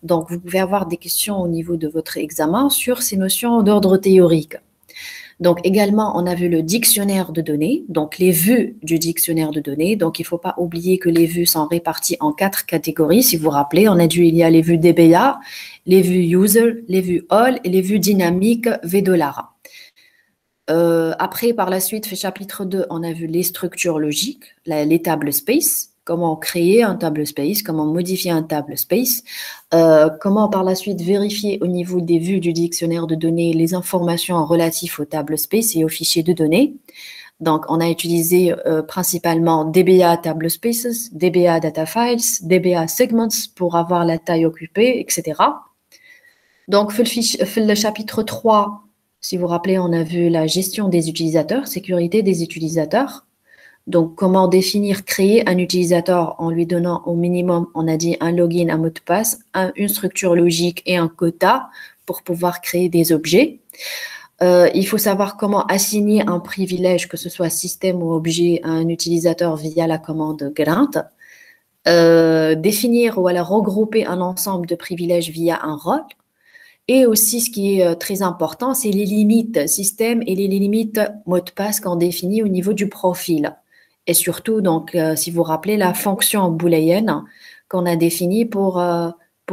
Speaker 1: Donc, vous pouvez avoir des questions au niveau de votre examen sur ces notions d'ordre théorique. Donc, également, on a vu le dictionnaire de données, donc les vues du dictionnaire de données. Donc, il ne faut pas oublier que les vues sont réparties en 4 catégories. Si vous vous rappelez, on a dit il y a les vues DBA, les vues user, les vues all et les vues dynamiques V$. Après, par la suite, chapitre 2, on a vu les structures logiques, les tables space, comment créer un table space, comment modifier un table space, comment par la suite vérifier au niveau des vues du dictionnaire de données les informations relatives aux tables space et aux fichiers de données. Donc, on a utilisé principalement DBA table spaces, DBA data files, DBA segments pour avoir la taille occupée, etc. Donc, le chapitre 3, si vous vous rappelez, on a vu la gestion des utilisateurs, sécurité des utilisateurs. Donc, comment définir, créer un utilisateur en lui donnant au minimum, on a dit un login, un mot de passe, une structure logique et un quota pour pouvoir créer des objets. Il faut savoir comment assigner un privilège, que ce soit système ou objet, à un utilisateur via la commande grant. Définir ou alors regrouper un ensemble de privilèges via un rôle. Et aussi, ce qui est très important, c'est les limites système et les limites mot de passe qu'on définit au niveau du profil. Et surtout, donc, si vous vous rappelez, la fonction booléenne qu'on a définie pour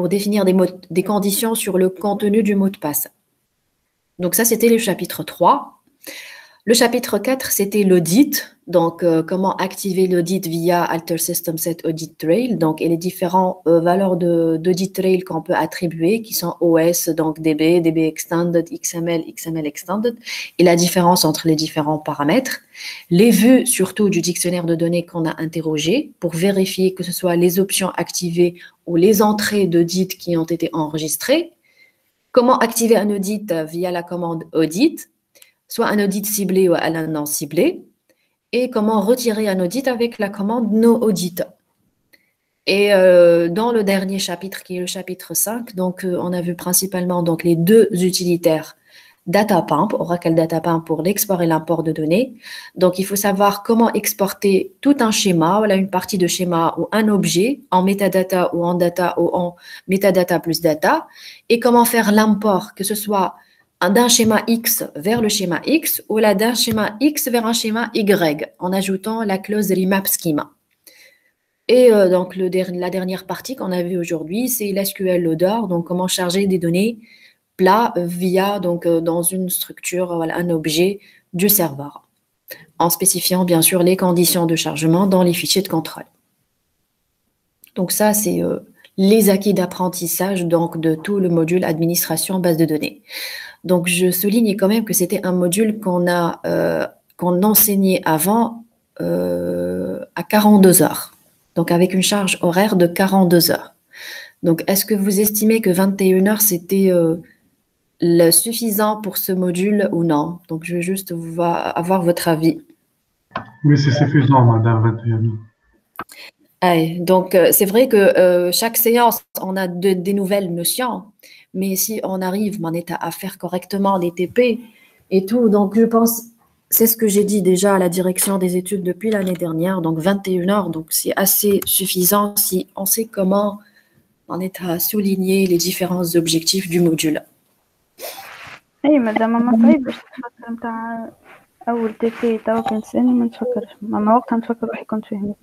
Speaker 1: définir des conditions sur le contenu du mot de passe. Donc ça, c'était le chapitre 3. Le chapitre 4, c'était l'audit. Donc, comment activer l'audit via Alter System Set Audit Trail. Donc, et les différentes valeurs d'audit trail qu'on peut attribuer, qui sont OS, donc DB, DB Extended, XML, XML Extended, et la différence entre les différents paramètres. Les vues, surtout, du dictionnaire de données qu'on a interrogé pour vérifier que ce soit les options activées ou les entrées d'audit qui ont été enregistrées. Comment activer un audit via la commande audit, soit un audit ciblé ou un non ciblé, et comment retirer un audit avec la commande no audit. Et dans le dernier chapitre, qui est le chapitre 5, donc on a vu principalement donc, les deux utilitaires DataPump, Oracle DataPump pour l'export et l'import de données. Donc, il faut savoir comment exporter tout un schéma, voilà, une partie de schéma ou un objet en metadata ou en data ou en metadata plus data, et comment faire l'import, que ce soit d'un schéma X vers le schéma X ou là d'un schéma X vers un schéma Y, en ajoutant la clause remap schema. Et donc, la dernière partie qu'on a vue aujourd'hui, c'est l'SQL Loader, donc comment charger des données plat via, donc, dans une structure, voilà, un objet du serveur, en spécifiant bien sûr les conditions de chargement dans les fichiers de contrôle. Donc ça, c'est les acquis d'apprentissage donc, de tout le module administration base de données. Donc je souligne quand même que c'était un module qu'on enseignait avant à 42 heures, donc avec une charge horaire de 42 heures. Donc est-ce que vous estimez que 21 heures, c'était le suffisant pour ce module ou non? Donc, je vais juste avoir votre avis.
Speaker 6: Oui, c'est suffisant, madame 21.
Speaker 1: Allez, donc, c'est vrai que chaque séance, on a des nouvelles notions, mais si on arrive à faire correctement les TP et tout, donc je pense, c'est ce que j'ai dit déjà à la direction des études depuis l'année dernière, donc 21 heures, donc c'est assez suffisant si on sait comment souligner les différents objectifs du module.
Speaker 7: اي مادام ما صعيبش تفكر نتاع اول تي في توا كنساني ما نفكرش ما وقتها نفكر روحي كنت فهمت.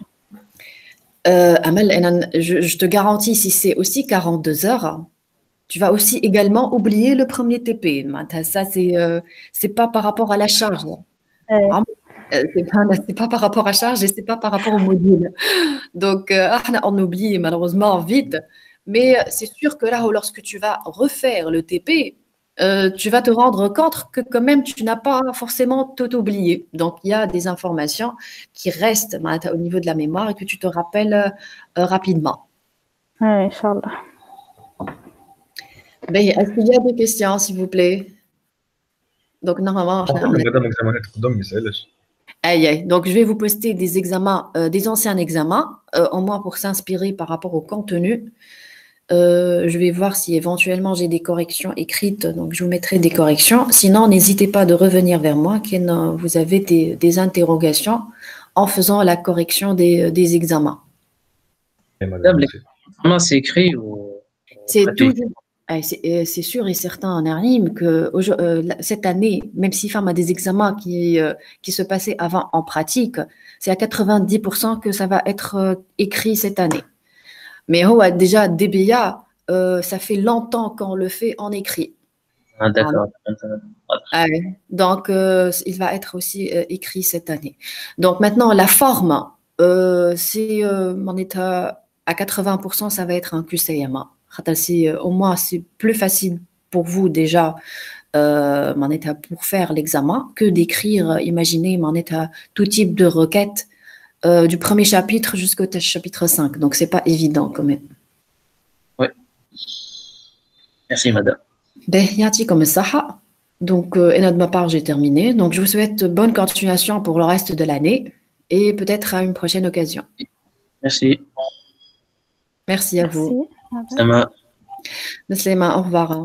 Speaker 1: Amel, je te garantis, si c'est aussi 42 heures, tu vas aussi également oublier le premier TP. Ça, c'est pas par rapport à la charge. C'est pas par rapport à la charge et c'est pas par rapport au module. Donc, on oublie malheureusement vite. Mais c'est sûr que là, lorsque tu vas refaire le TP, tu vas te rendre compte que quand même, tu n'as pas forcément tout oublié. Donc, il y a des informations qui restent au niveau de la mémoire et que tu te rappelles rapidement.
Speaker 7: Oui, Inch'Allah.
Speaker 1: Est-ce qu'il y a des questions, s'il vous plaît? Donc, normalement, donc, je vais vous poster des examens, des anciens examens, au moins pour s'inspirer par rapport au contenu. Je vais voir si éventuellement j'ai des corrections écrites, donc je vous mettrai des corrections. Sinon, n'hésitez pas de revenir vers moi quand vous avez des interrogations en faisant la correction des examens.
Speaker 3: C'est écrit ou
Speaker 1: c'est toujours, c'est sûr et certain en Arnim que cette année, même si Femme a des examens qui se passaient avant en pratique, c'est à 90% que ça va être écrit cette année. Mais déjà, DBA, ça fait longtemps qu'on le fait en écrit.
Speaker 3: D'accord.
Speaker 1: Donc, il va être aussi écrit cette année. Donc, maintenant, la forme, c'est mon état à 80%, ça va être un QCM. Au moins, c'est plus facile pour vous déjà, mon état pour faire l'examen que d'écrire, imaginez, mon état, tout type de requête. Du premier chapitre jusqu'au chapitre 5. Donc, ce n'est pas évident quand même.
Speaker 3: Oui. Merci, madame.
Speaker 1: Yati comme ça. Donc, et de ma part, j'ai terminé. Donc, je vous souhaite bonne continuation pour le reste de l'année. et peut-être à une prochaine occasion.
Speaker 3: Merci.
Speaker 1: Merci à vous.
Speaker 7: Merci.
Speaker 3: Sama.
Speaker 1: Meslema, au revoir.